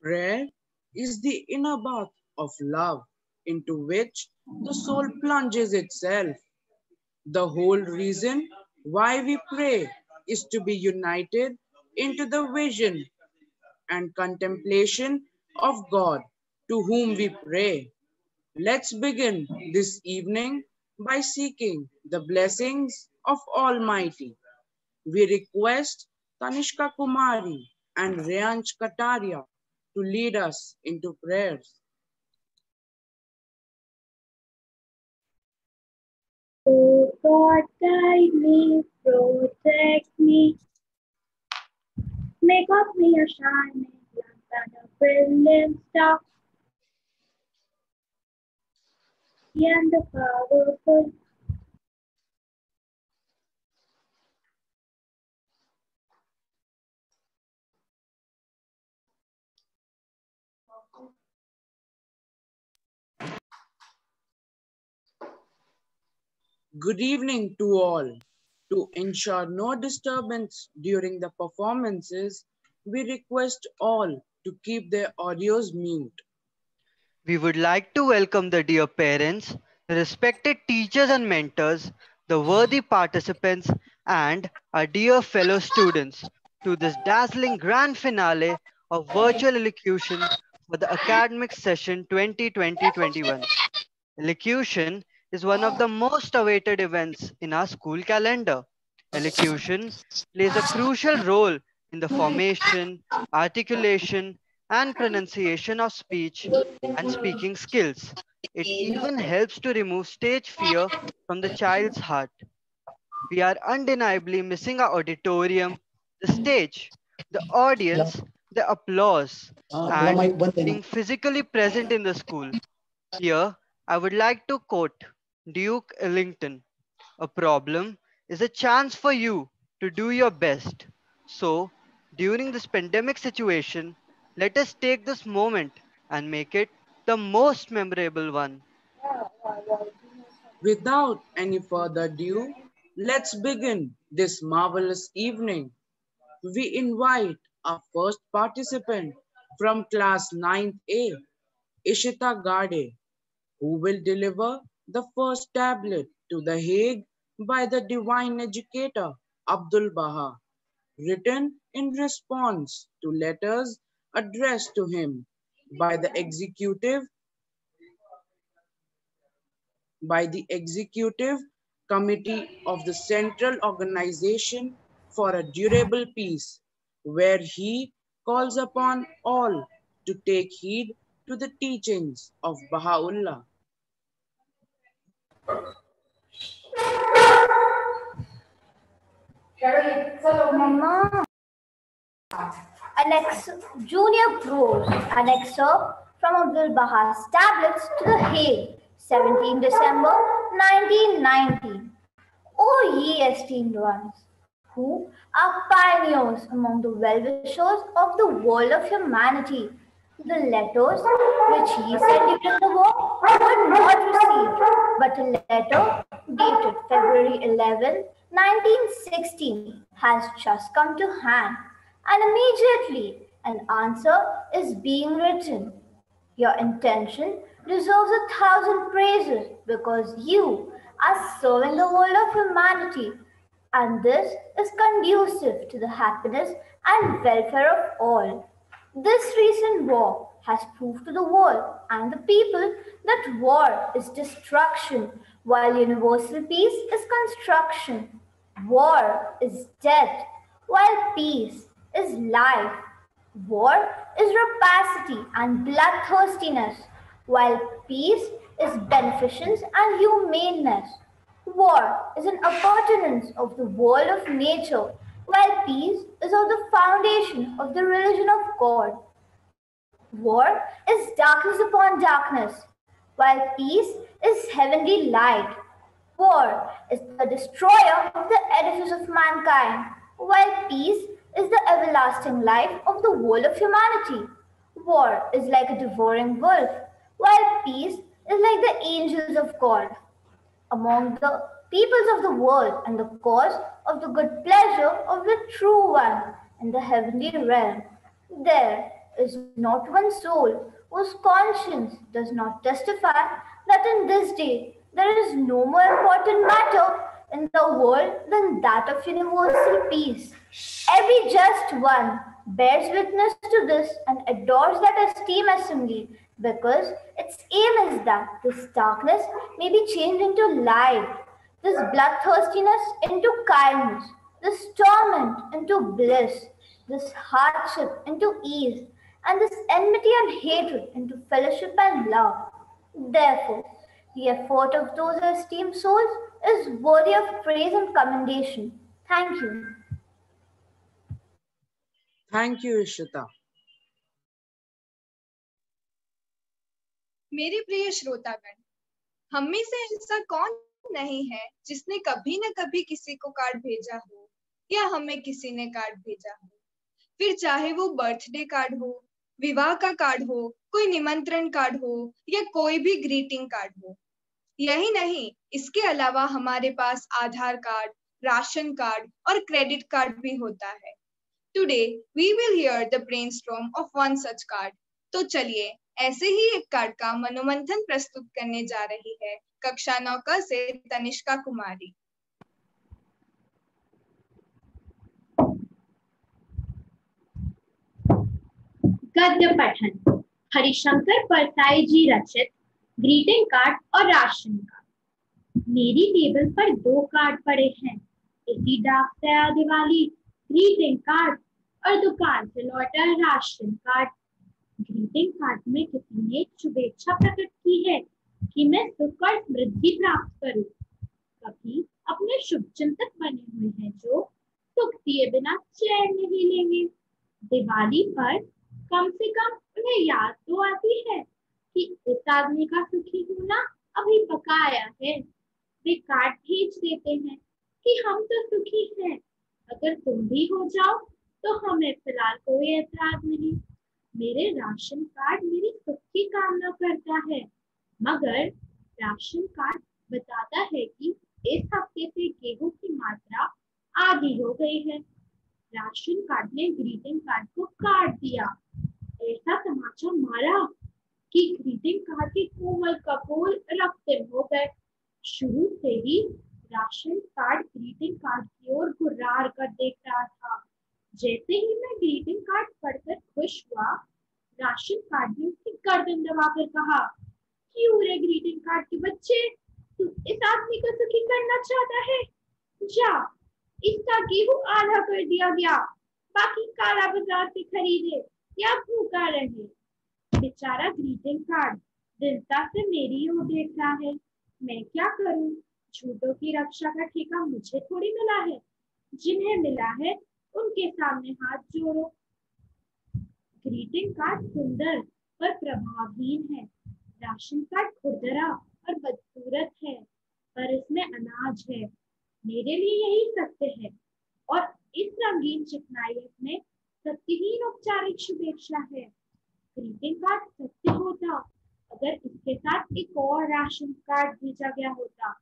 Prayer is the inner bath of love into which the soul plunges itself. The whole reason why we pray is to be united into the vision and contemplation of God to whom we pray. Let's begin this evening by seeking the blessings of Almighty. We request Tanishka Kumari and Reyansh Kataria to lead us into prayers. Oh God, guide me, protect me, make of me a shining lamp and a brilliant star, mighty and powerful. Good evening to all. To ensure no disturbance during the performances, we request all to keep their audios mute. We would like to welcome the dear parents, respected teachers and mentors, the worthy participants, and our dear fellow students to this dazzling grand finale of virtual elocution for the academic session 2020-21. Elocution is one of the most awaited events in our school calendar. Elocution plays a crucial role in the formation, articulation, and pronunciation of speech and speaking skills. It even helps to remove stage fear from the child's heart. We are undeniably missing our auditorium, the stage, the audience, the applause, and being physically present in the school. Here, I would like to quote Duke Ellington: a problem is a chance for you to do your best. So, during this pandemic situation, let us take this moment and make it the most memorable one. Without any further ado, let's begin this marvelous evening. We invite our first participant from class 9th A, Ishita Gade, who will deliver the first tablet to the Hague by the divine educator Abdul Baha, written in response to letters addressed to him by the executive committee of the Central Organization for a Durable Peace, where he calls upon all to take heed to the teachings of Baha'u'llah. Mama. Junior Prose, an excerpt from Abdul Baha's Tablets to the Hague, 17 December 1919. O ye esteemed ones, who are pioneers among the well-wishers of the world of humanity, the letters which ye sent during the war were not received, but a letter dated February 11, 1916 has just come to hand, and immediately an answer is being written. Your intention deserves 1,000 praises because you are serving the world of humanity, and this is conducive to the happiness and welfare of all. This recent war has proved to the world and the people that war is destruction, while universal peace is construction. War is death, while peace is life. War is rapacity and bloodthirstiness, while peace is beneficence and humaneness. War is an appurtenance of the world of nature, while peace is of the foundation of the religion of God. War is darkness upon darkness, while peace is heavenly light. War is the destroyer of the edifice of mankind, while peace is the everlasting life of the whole of humanity. War is like a devouring wolf, while peace is like the angels of God among the peoples of the world and the cause of the good pleasure of the true one in the heavenly realm. There is not one soul whose conscience does not testify that in this day there is no more important matter in the world than that of universal peace. Every just one bears witness to this and adores that esteem assembly because its aim is that this darkness may be changed into light, this bloodthirstiness into kindness, this torment into bliss, this hardship into ease, and this enmity and hatred into fellowship and love. Therefore, the effort of those esteemed souls is worthy of praise and commendation. Thank you. Thank you, Ishita. मेरे प्रिय श्रोतागण, हम में से ऐसा कौन नहीं है जिसने कभी न कभी किसी को कार्ड भेजा हो या हमें किसी ने कार्ड भेजा हो, फिर चाहे वो बर्थडे कार्ड हो, विवाह का कार्ड हो, कोई निमंत्रण कार्ड हो या कोई भी ग्रीटिंग कार्ड हो। यही नहीं, इसके अलावा हमारे पास आधार कार्ड, राशन कार्ड और क्रेडिट कार्ड भी होता है। Today we will hear the brainstorm of one such card. तो चलिए ऐसे ही एक कार्ड का मनोमंथन प्रस्तुत करने जा रही है कक्षा 9 से तनिष्का कुमारी। गद्य पठन। हरिशंकर परसाई जी रचित ग्रीटिंग कार्ड और राशन कार्ड। मेरी टेबल पर 2 कार्ड पड़े हैं, इसी डाक से आया दिवाली ग्रीटिंग कार्ड और दुकान से लौटा राशन कार्ड। ग्रीटिंग कार्ड में किसी ने शुभेच्छा प्रकट की है कि मैं सुख और समृद्धि प्राप्त करूं। कभी अपने शुभ चिंतक बने हुए हैं जो सुख दिए बिना चैन नहीं लेंगे। दिवाली पर कम से कम उन्हें याद तो आती है कि इस आदमी का सुखी होना अभी पकाया है। वे कार्ड भेज देते हैं कि हम तो सुखी हैं, अगर तुम भी हो जाओ तो हमें फिलहाल कोई ऐतराज नहीं। मेरे राशन कार्ड मेरी सुख की कामना करता है, मगर राशन कार्ड बताता है कि इस हफ्ते से गेहूं की मात्रा आधी हो गई है। राशन कार्ड ने ग्रीटिंग कार्ड को काट दिया। ऐसा तमाचा मारा कि ग्रीटिंग कार्ड के कोमल कपोल रक्तिम हो गए। शुरू से ही राशन कार्ड ग्रीटिंग कार्ड की ओर गुर्रार कर देख रहा था। जैसे ही मैं ग्रीटिंग कार्ड पढ़कर खुश हुआ, राशन कार्ड ने उसकी गर्दन दबाकर कहा, क्यों रे ग्रीटिंग कार्ड के बच्चे, तू इस आदमी को सुखी करना चाहता है? जा, इसका गेहूं आधा कर दिया गया, बाकी काला बाजार से खरीदे या भूखा रहे। बेचारा ग्रीटिंग कार्ड दृढ़ता से मेरी ओर देख रहा है। मैं क्या करूं? झूठों की रक्षा का ठेका मुझे थोड़ी मिला है। जिन्हें मिला है उनके सामने हाथ जोड़ो। ग्रीटिंग कार्ड सुंदर पर प्रभावहीन है। राशन कार्ड खुरदरा और बदसूरत है, पर इसमें अनाज है। मेरे लिए यही सत्य है और इस रंगीन चिकनाई में सत्यहीन औपचारिक शुभेच्छा है। ग्रीटिंग कार्ड सत्य होता अगर इसके साथ एक और राशन कार्ड भेजा गया होता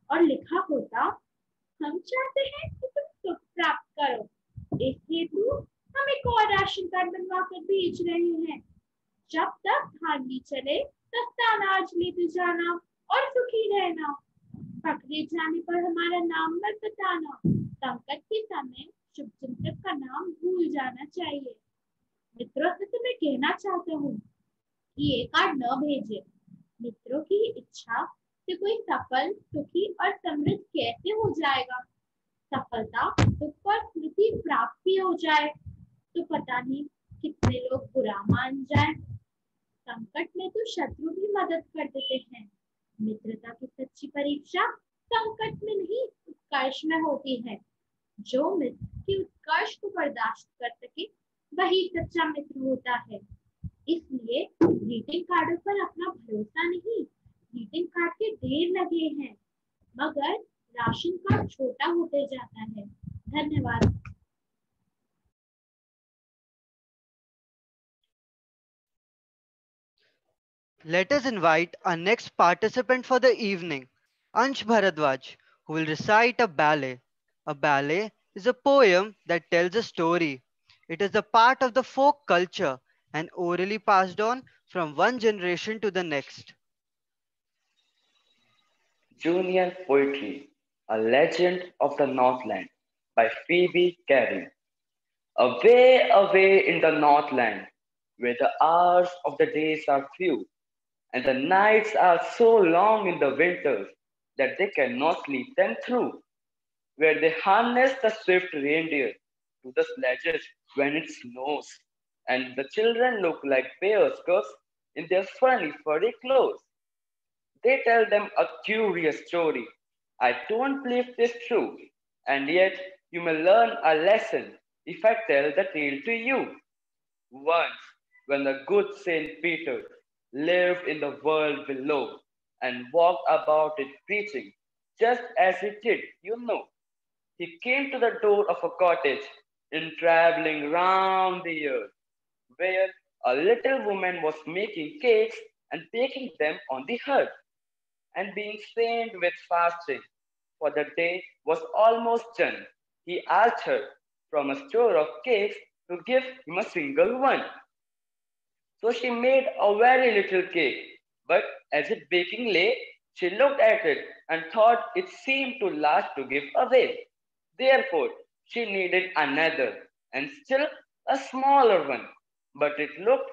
और लिखा होता, हम चाहते हैं कि तुम सुख प्राप्त करो, इस हेतु हम एक और राशन कार्ड बनवा कर भेज रहे हैं। जब तक धांधली चले सस्ता अनाज लेते जाना और सुखी रहना। पकड़े जाने पर हमारा नाम मत बताना। संकट के समय शुभ चिंतक का नाम भूल जाना चाहिए। मित्रों से तो मैं कहना चाहता हूँ कि ये कार्ड न भेजे। मित्रों की इच्छा से कोई सफल, सुखी और समृद्ध कैसे हो जाएगा? सफलता, सुख और स्मृति प्राप्त भी हो जाए तो पता नहीं कितने लोग बुरा मान जाए। संकट में तो शत्रु भी मदद कर देते हैं। मित्रता की सच्ची परीक्षा संकट में नहीं, उत्कर्ष में होती है। जो मित्र की उत्कर्ष को बर्दाश्त कर सके वही सच्चा मित्र होता है। इसलिए ग्रीटिंग कार्डों पर अपना भरोसा नहीं। ग्रीटिंग कार्ड के ढेर लगे हैं, मगर राशन कार्ड छोटा होते जाता है। धन्यवाद। Let us invite our next participant for the evening, Ansh Bharadwaj, who will recite a ballet. A ballet is a poem that tells a story. It is a part of the folk culture and orally passed on from one generation to the next. Junior Poetry, A Legend of the Northland by Phoebe Cary. Away, away in the Northland, where the hours of the days are few, and the nights are so long in the winters that they cannot sleep them through, where they harness the swift reindeer to the sledges when it snows, and the children look like bears cubs in their funny furry clothes. They tell them a curious story. I don't believe this true, and yet you may learn a lesson if I tell the tale to you. Once, when the good Saint Peter lived in the world below and walked about it preaching, just as he did, he came to the door of a cottage in traveling round the earth, where a little woman was making cakes and baking them on the hearth, and being faint with fasting, for the day was almost done, he asked her from a store of cakes to give him a single one. So she made a very little cake, but as it baking lay, she looked at it and thought it seemed too large to give away. Therefore, she needed another, and still a smaller one. But it looked,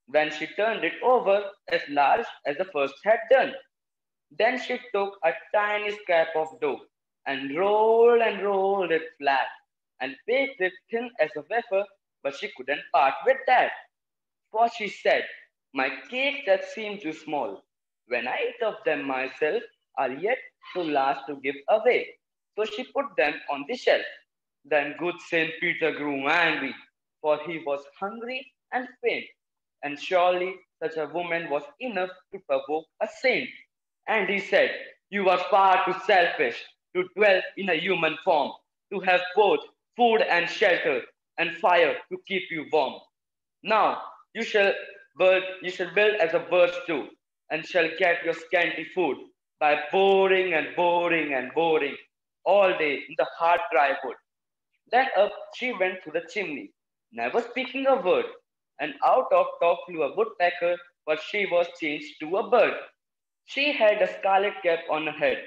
when she turned it over, as large as the first had done. Then she took a tiny scrap of dough and rolled it flat and baked it thin as a wafer, but she couldn't part with that. For she said, my cakes that seem too small, when I eat of them myself, are yet too large to give away. So she put them on the shelf. Then good Saint Peter grew angry, for he was hungry and faint, and surely such a woman was enough to provoke a saint. And he said, you are far too selfish to dwell in a human form, to have both food and shelter, and fire to keep you warm. Now you shall build as a bird too, and shall get your scanty food by boring and boring and boring all day in the hard dry wood. Then up she went to the chimney, never speaking a word, and out of top flew a woodpecker, but she was changed to a bird. She had a scarlet cap on her head,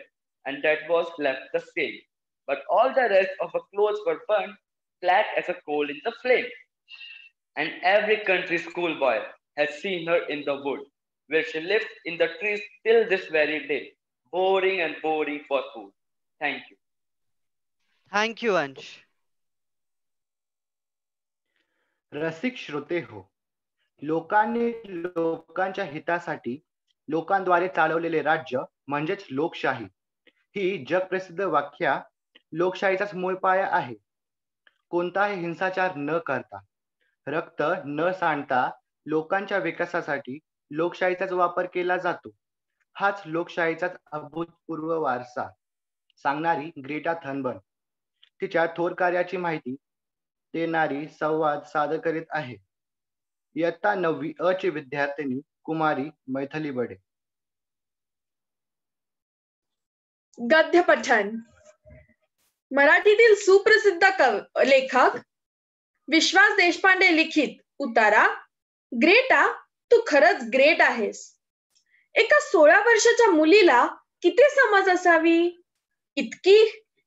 and that was left the same. But all the rest of her clothes were burnt flat as a coal in the flame. And every country schoolboy has seen her in the wood, where she lives in the trees till this very day, boring and boring for food. Thank you. Thank you, Ansh. रसिक श्रोते हो, लोकांनी लोकांच्या हितासाठी लोकांद्वारे चालवलेले राज्य म्हणजेच लोकशाही ही जगप्रसिद्ध व्याख्या लोकशाहीचाच मूळ पाया आहे. कोणताही हिंसाचार न करता, रक्त न सांडता लोकांच्या विकासासाठी लोकशाहीचाच वापर केला जातो. हाच लोकशाहीचाच अभूतपूर्व वारसा सांगणारी ग्रेटा थनबर्ग तिच्या थोर कार्याची माहिती देणारी संवाद सादर करीत आहे. इयत्ता 9वी अ ची विद्यार्थिनी कुमारी मैथिली बडे. गद्य पठण. मराठीतील सुप्रसिद्ध लेखक विश्वास देशपांडे लिखित उतारा. ग्रेटा, तू खरंच ग्रेट आहेस. एका 16 वर्षाच्या मुलीला किती समज असावी, इतकी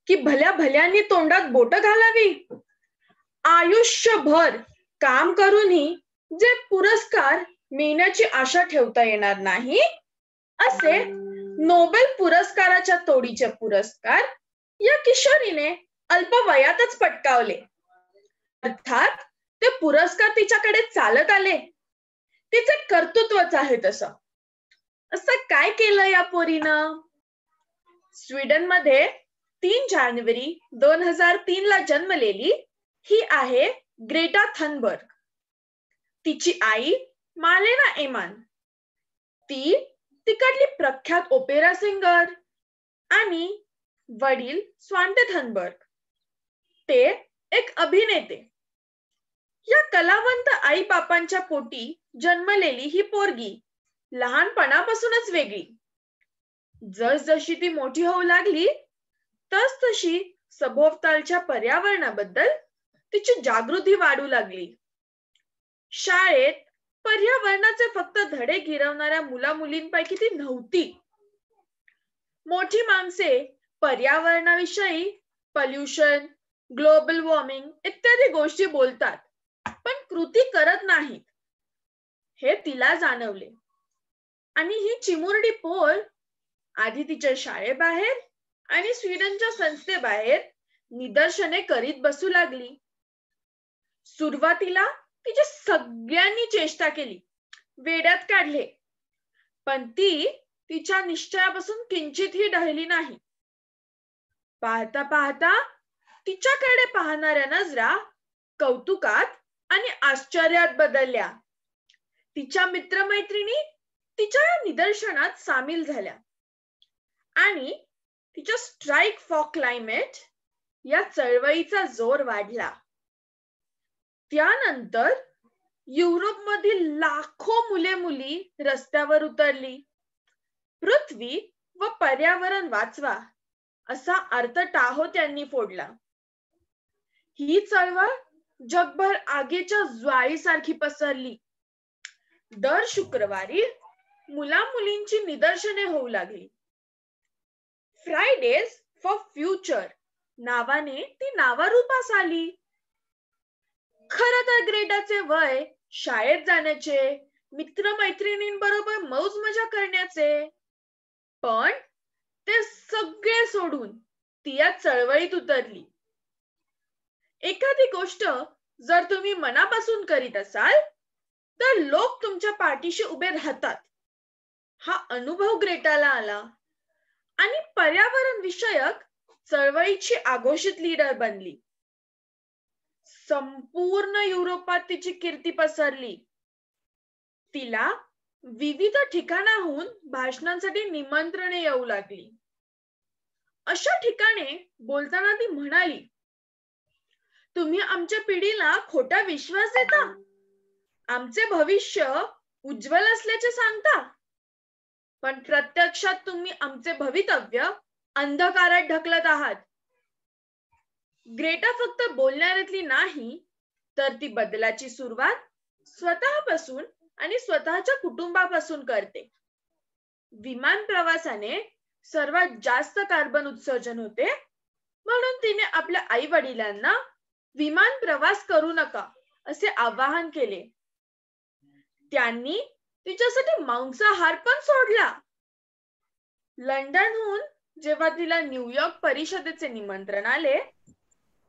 की भल्या भल्यांनी तोंडात बोट घालावी. आयुष्यभर काम करूनही जे पुरस्कार मिळण्याची आशा ठेवता येणार नाही, असे नोबेल पुरस्काराच्या तोडीचे पुरस्कार या किशोरीने अल्पवयातच पटकावले. अर्थात ते पुरस्कार तिच्याकडे चालत आले. तिचे कर्तृत्वच आहे तसं. असं काय केलं या पोरीनं? स्वीडनमध्ये 3 जानेवारी 2003 ला जन्मलेली ही आहे ग्रेटा थनबर्ग. तिची आई मालेना एमान. ती तिकडली प्रख्यात ओपेरा सिंगर आणि वडील स्वांते थनबर्ग ते एक अभिनेते. या कलावंत आई बापांच्या पोटी जन्मलेली ही पोरगी लहानपणापासूनच वेगळी. जसजशी ती मोठी होऊ लागली तस तशी सभोवतालच्या पर्यावरणाबद्दल तिची जागृती वाढू लागली. शाळेत पर्यावरणाचे फक्त धडे गिरवणाऱ्या मुला-मुलींपैकी ती नव्हती. मोठी माणसे पर्यावरणाविषयी पॉल्युशन, ग्लोबल वॉर्मिंग इत्यादी गोष्टी बोलतात, पण कृती करत नाहीत हे तिला जाणवले. आणि ही चिमुरडी पोर आधी तिच्या शाळेबाहेर आणि स्वीडनच्या संस्थेबाहेर निदर्शने करीत बसू लागली. सुरुवातीला तिच्या सगळ्यांनी चेष्टा केली, वेड्यात काढले, पण ती तिच्या निश्चयापासून किंचितही ढळली नाही. पाहता पाहता तिच्याकडे पाहणाऱ्या नजरा कौतुकात आणि आश्चर्यात बदलल्या. तिच्या मित्रमैत्रिणी तिच्या या निदर्शनात सामील झाल्या आणि तिच्या स्ट्राईक फॉर क्लायमेट या चळवळीचा जोर वाढला. त्यानंतर युरोपमधील लाखो मुले मुली रस्त्यावर उतरली. पृथ्वी व पर्यावरण वाचवा असा अर्थटाहो त्यांनी फोडला. ही चळवळ जगभर आगीच्या ज्वाळीसारखी पसरली. दर शुक्रवारी मुला-मुलींची निदर्शने होऊ लागली. फ्रायडेज फॉर फ्युचर नावाने ती नावारूपास आली. खरं तर ग्रेटाचे वय शाळेत जाण्याचे, मित्रमैत्रिणींबरोबर मौज मजा करण्याचे, पण ते सगळे सोडून ती या चळवळीत उतरली. एखादी गोष्ट जर तुम्ही मनापासून करीत असाल तर लोक तुमच्या पाठीशी उभे राहतात. हा अनुभव ग्रेटाला आला आणि पर्यावरण विषयक चळवळीची आघोषित लीडर बनली. संपूर्ण युरोपात तिची कीर्ती पसरली. तिला विविध ठिकाणाहून भाषणांसाठी निमंत्रणे येऊ लागली. अशा ठिकाणी बोलताना ती म्हणाली, तुम्ही आमच्या पिढीला खोटा विश्वास देता, आमचे भविष्य उज्ज्वल असल्याचे सांगता, पण प्रत्यक्षात तुम्ही आमचे भवितव्य अंधकारात ढकलत आहात. ग्रेटा फक्त बोलणाऱ्यातली नाही, तर ती बदलाची सुरुवात स्वतःपासून आणि स्वतःच्या कुटुंबापासून करते. विमान प्रवासाने सर्वात जास्त कार्बन उत्सर्जन होते, म्हणून तिने आपल्या आई वडिलांना विमान प्रवास करू नका असे आवाहन केले. त्यांनी तिच्यासाठी मांसाहार पण सोडला. लंडनहून जेव्हा तिला न्यूयॉर्क परिषदेचे निमंत्रण आले,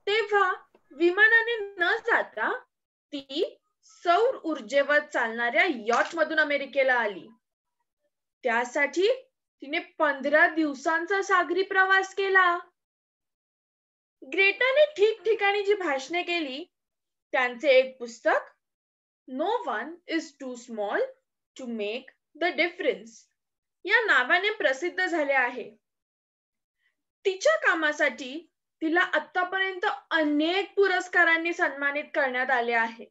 तेव्हा विमानाने न जाता ती सौर ऊर्जेवर चालणाऱ्या यॉट मधून अमेरिकेला आली. त्यासाठी तिने 15 दिवसांचा सागरी प्रवास केला. ग्रेटाने ठिकठिकाणी जी भाषणे केली त्यांचे एक पुस्तक no one is too small to make the difference या नावाने प्रसिद्ध झाले आहे. तिच्या कामासाठी तिला आतापर्यंत अनेक पुरस्कारांनी सन्मानित करण्यात आले आहे.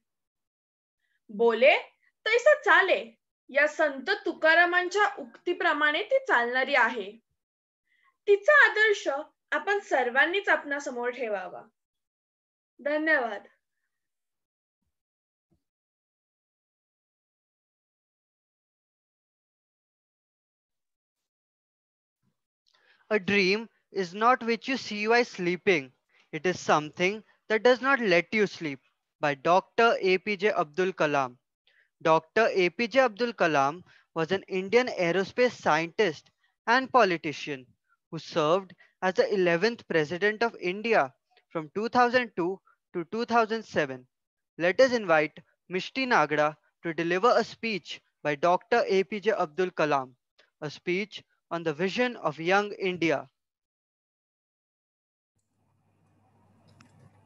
बोले तैसा चाले या संत तुकारामांच्या उक्तीप्रमाणे ती चालणारी आहे. तिचा आदर्श आपण सर्वांनीच आपणासमोर ठेवावा. धन्यवाद. A dream is not which you see while sleeping. It is something that does not let you sleep. By Dr. APJ Abdul Kalam. Dr. APJ Abdul Kalam was an Indian aerospace scientist and politician who served as the 11th President of India from 2002 to 2007. Let us invite Mishti Nagda to deliver a speech by Dr. APJ Abdul Kalam, a speech on the vision of young India.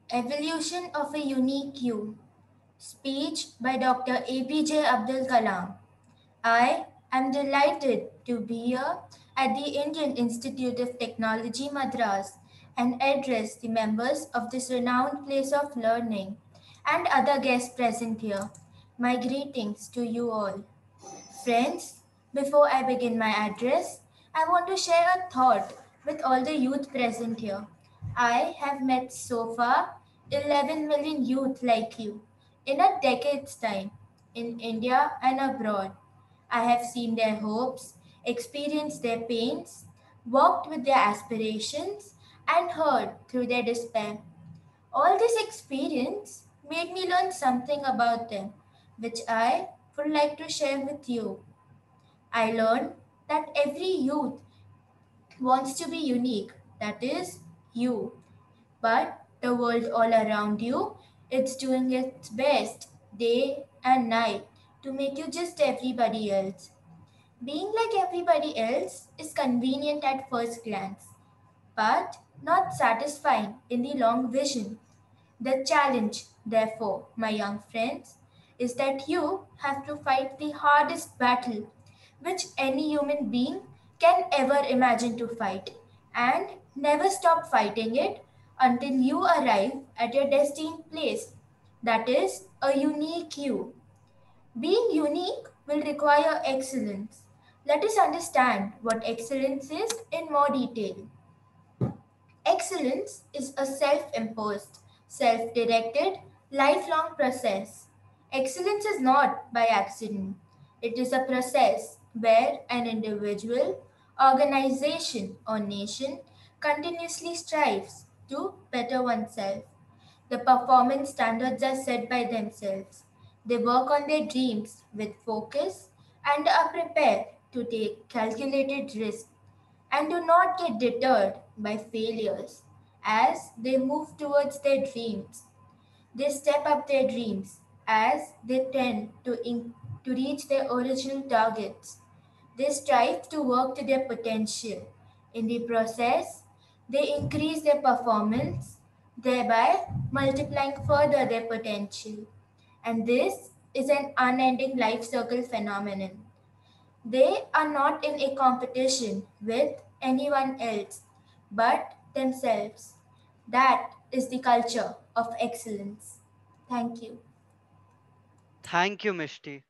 Evolution of a Unique You. Speech by Dr. APJ Abdul Kalam. I am delighted to be here at the Indian Institute of Technology, Madras, and address the members of this renowned place of learning and other guests present here. My greetings to you all. Friends, before I begin my address, I want to share a thought with all the youth present here. I have met so far 11 million youth like you in a decade's time. in India and abroad. I have seen their hopes, experienced their pains, walked with their aspirations, and heard through their despair. All this experience made me learn something about them, which I would like to share with you. I learned that every youth wants to be unique, that is, you. But the world all around you, it's doing its best day and night to make you just everybody else. Being like everybody else is convenient at first glance, but not satisfying in the long vision. The challenge, therefore, my young friends, is that you have to fight the hardest battle which any human being can ever imagine to fight, and never stop fighting it until you arrive at your destined place. That is, a unique you. Being unique will require excellence. Let us understand what excellence is in more detail. Excellence is a self imposed, self directed, lifelong process. Excellence is not by accident, it is a process where an individual, organization, or nation continuously strives to better oneself. The performance standards are set by themselves. They work on their dreams with focus and are prepared to take calculated risks and do not get deterred by failures as they move towards their dreams. They step up their dreams as they tend to reach their original targets. They strive to work to their potential. In the process, they increase their performance, thereby multiplying further their potential. And this is an unending life circle phenomenon. They are not in a competition with anyone else but themselves. That is the culture of excellence. Thank you. Thank you, Mishti.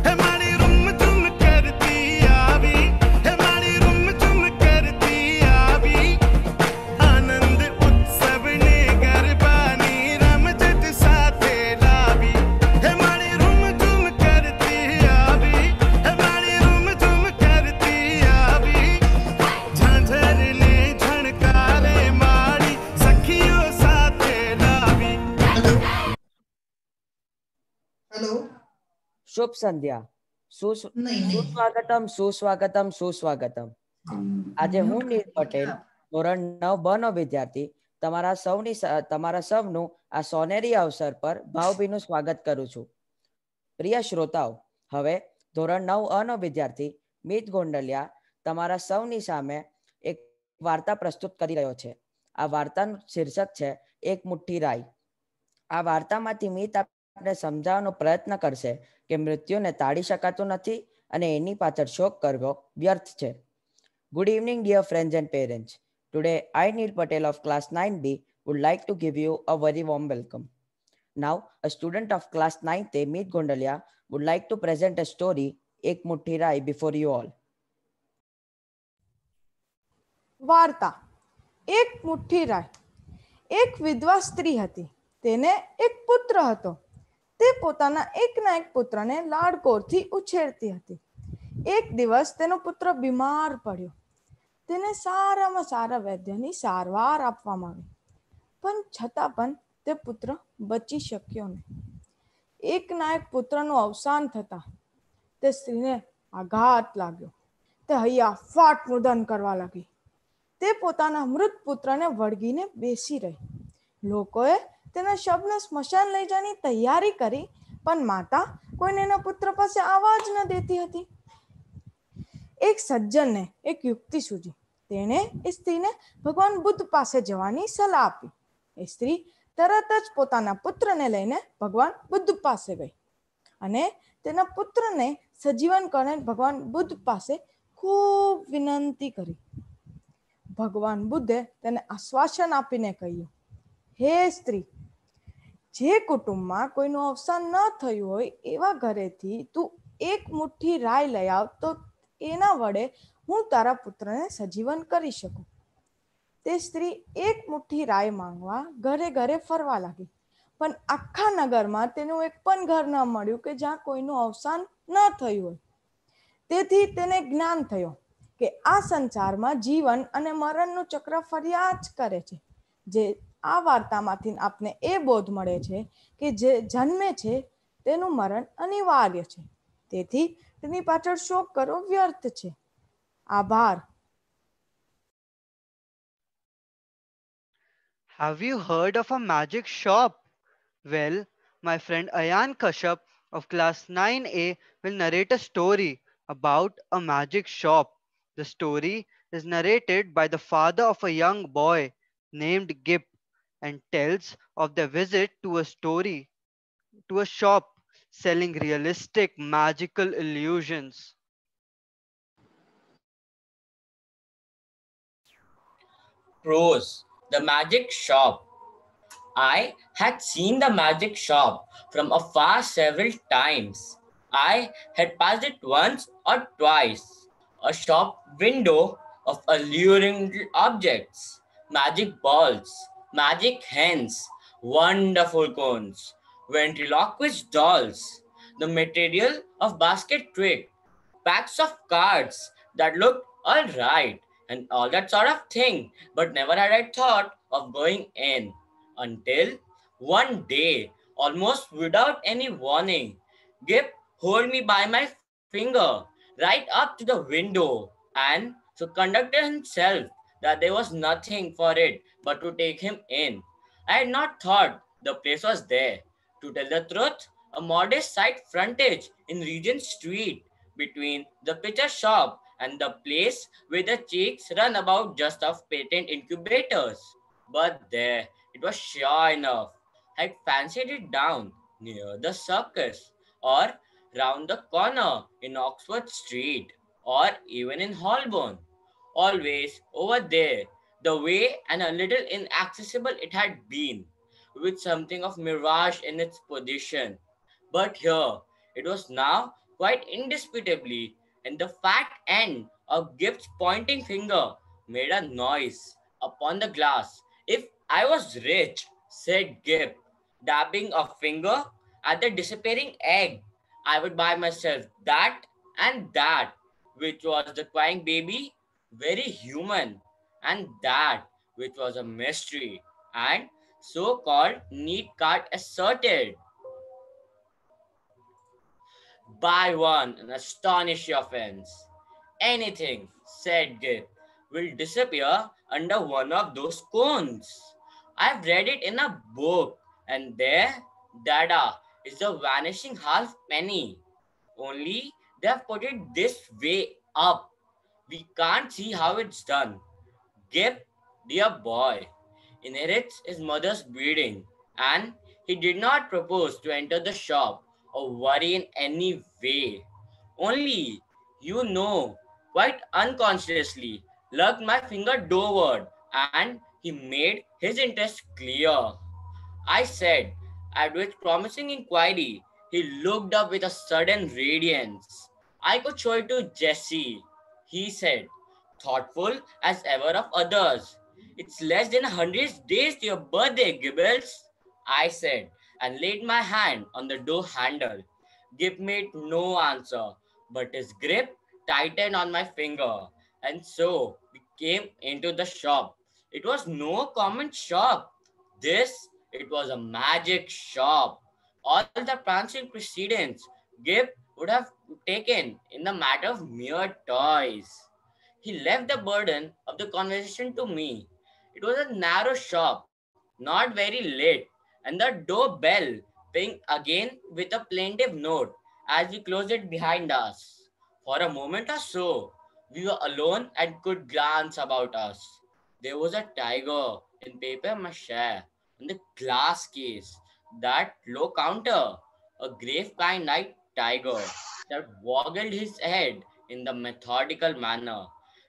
हमारी room तुम करती आवी हमारी room तुम करती आवी आनंद उत्सव ने गरबानी रमजत साथे लावी हमारी रुम तुम करती आवी हमारी रुम तुम करती आवी झांझर ने झणकारे मारी सखियों साथे लावी हेलो शुभ संध्या नहीं नहीं સુસ્વાગતમ સુસ્વાગતમ સુસ્વાગતમ આજે હું નીલ પટેલ ધોરણ 9 બ નો વિદ્યાર્થી તમારા સૌનું આ સોનેરી અવસર પર ભાવભીનું સ્વાગત કરું છું. પ્રિય શ્રોતાઓ, હવે ધોરણ 9 અ નો વિદ્યાર્થી મિત ગોંડલિયા તમારા સૌની સામે એક વાર્તા પ્રસ્તુત કરી રહ્યો છે. આ વાર્તાનું શીર્ષક છે એક મુઠ્ઠી રાઈ. આ વાર્તામાંથી મિત આપણે સમજાવવાનો પ્રયત્ન કરશે કે મૃત્યુને તાળી શકાતું નથી અને એની પાછળ શોક કરવો વ્યર્થ છે. Good evening, dear friends and parents. Today, I, Neil Patel of class 9B, would like to give you a very warm welcome. Now, a student of class 9th, Meet Gondalia, would like to present a story, Ek Muthi Rai, before you all. વાર્તા એક મુઠ્ઠી રાઈ. એક વિધવા સ્ત્રી હતી, તેને એક પુત્ર હતો. તે પોતાના એકના એક પુત્રને લાડકોરથી ઉછેરતી હતી. એક દિવસ તેનો પુત્ર બીમાર પડ્યો. તેને સારામાં સારા વૈદ્યની સારવાર આપવામાં આવી, પણ છતાં પણ તે પુત્ર બચી શક્યો નહીં. એકના એક પુત્રનું અવસાન થતાં તે સ્ત્રીને આઘાત લાગ્યો. તે હૈયા ફાટ રુદન કરવા લાગી. તે પોતાના મૃત પુત્રને વળગીને બેસી રહી. લોકોએ તેના શબને સ્મશાન લઈ જવાની તૈયારી કરી, પણ માતા કોઈને એના પુત્ર પાસે આવવા જ ન દેતી હતી. એક સજ્જનને એક યુક્તિ સૂજી. તેણે એ સ્ત્રીને ભગવાન બુદ્ધ પાસે જવાની સલાહ આપી. એ સ્ત્રી તરત જ પોતાના પુત્રને લઈને ભગવાન બુદ્ધ પાસે ગઈ અને તેના પુત્રને સજીવન કરીને ભગવાન બુદ્ધ પાસે ખૂબ વિનંતી કરી. ભગવાન બુદ્ધે તેને આશ્વાસન આપીને કહ્યું, હે સ્ત્રી, જે કુટુંબમાં કોઈનું અવસાન ન થયું હોય એવા ઘરેથી તું એક મુઠ્ઠી રાઈ લઈ આવ તો એના વડે હું તારા પુત્રને સજીવન કરી શકું. તે સ્ત્રી એક મુઠ્ઠી રાઈ માંગવા ઘરે ઘરે ફરવા લાગી, પણ આખા નગરમાં તેનું એક પણ ઘર ન મળ્યું કે જ્યાં કોઈનું અવસાન ન થયું હોય. તેથી તેને જ્ઞાન થયો કે આ સંસારમાં જીવન અને મરણનું ચક્ર ફર્યા જ કરે છે. જે આ વાર્તામાંથી આપને એ બોધ મળે છે કે જે જન્મે છે તેનું મરણ અનિવાર્ય છે, તેથી તેની પાછળ શોક કરવો વ્યર્થ છે. આભાર. Have you heard of a magic shop? Well, my friend Ayan Kashyap of class 9A will narrate a story about a magic shop. The story is narrated by the father of a young boy named Gip and tells of their visit to a shop selling realistic magical illusions. Prose, the magic shop. I had seen the magic shop from afar several times. I had passed it once or twice. A shop window of alluring little objects, magic balls, magic hens, wonderful cones, ventriloquist dolls, the material of basket trick, packs of cards that looked all right, and all that sort of thing, but never had I thought of going in until one day, almost without any warning, Gip held me by my finger right up to the window and so conducted himself that there was nothing for it but to take him in. I had not thought the place was there. To tell the truth, a modest side frontage in Regent Street between the picture shop and the place where the chicks run about just off patent incubators. But there, it was sure enough. I fancied it down near the circus or round the corner in Oxford Street or even in Holborn. Always over there, the way and a little inaccessible it had been, with something of mirage in its position. But here, it was now quite indisputably, and the fat end of Gibbs' pointing finger made a noise upon the glass. If I was rich, said Gibb, dabbing a finger at the disappearing egg, I would buy myself that and that, which was the crying baby, very human, and that, which was a mystery, and so-called neat card asserted. Buy one and astonish your friends. Anything, said Gibb, will disappear under one of those cones. I've read it in a book, and there, Dada, is the vanishing half penny. Only they have put it this way up. We can't see how it's done. Gibb, dear boy, inherits his mother's breeding, and he did not propose to enter the shop or worry in any way. Only, you know, quite unconsciously, lugged my finger doorward, and he made his interest clear. I said, at which promising inquiry, he looked up with a sudden radiance. I could show it to Jessie, he said, thoughtful as ever of others. It's less than 100 days to your birthday, Gibbles, I said, and laid my hand on the door handle. Gib made no answer, but his grip tightened on my finger, and so we came into the shop. It was no common shop. It was a magic shop. All the prancing precedents Gib would have taken in the matter of mere toys. He left the burden of the conversation to me. It was a narrow shop, not very lit, and the door bell pinged again with a plaintive note as we closed it behind us. For a moment or so, we were alone and could glance about us. There was a tiger in paper mache in the glass case, that low counter, a grave kind like tiger that waggled his head in the methodical manner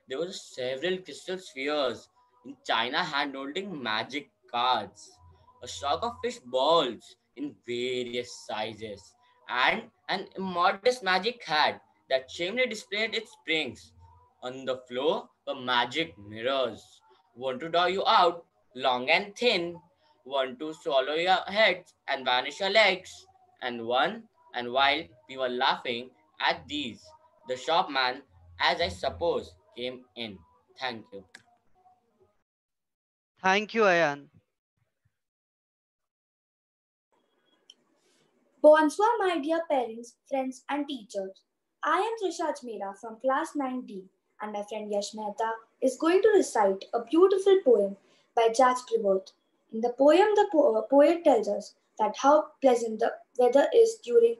there were several crystal spheres in China hand holding magic cards, a stock of fish balls in various sizes, and an immodest magic hat that shamefully displayed its springs. On the floor were magic mirrors, one to draw you out, long and thin, one to swallow your head and vanish your legs, and while we were laughing at these, the shopman, as I suppose, came in. Thank you. Thank you, Ayan. Bonsoir, my dear parents, friends, and teachers. I am Trisha Ajmera from class 9D, and my friend Yash Mehta is going to recite a beautiful poem by Jacques Prévert. In the poem, the poet tells us that how pleasant the weather is when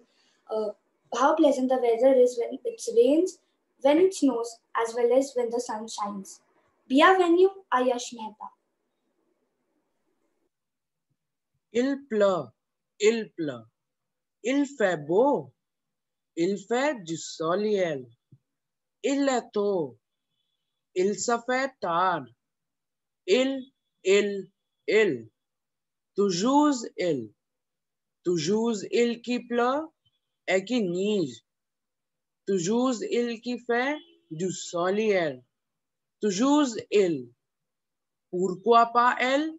it rains, when it snows, as well as when the sun shines. Bienvenue à Yash Mehta. Il pleut, il pleut, il fait beau, il fait du soleil, il est tôt, il se fait tard, il, toujours il qui pleut et qui neige, toujours il qui fait du soleil, toujours il. Pourquoi pas elle?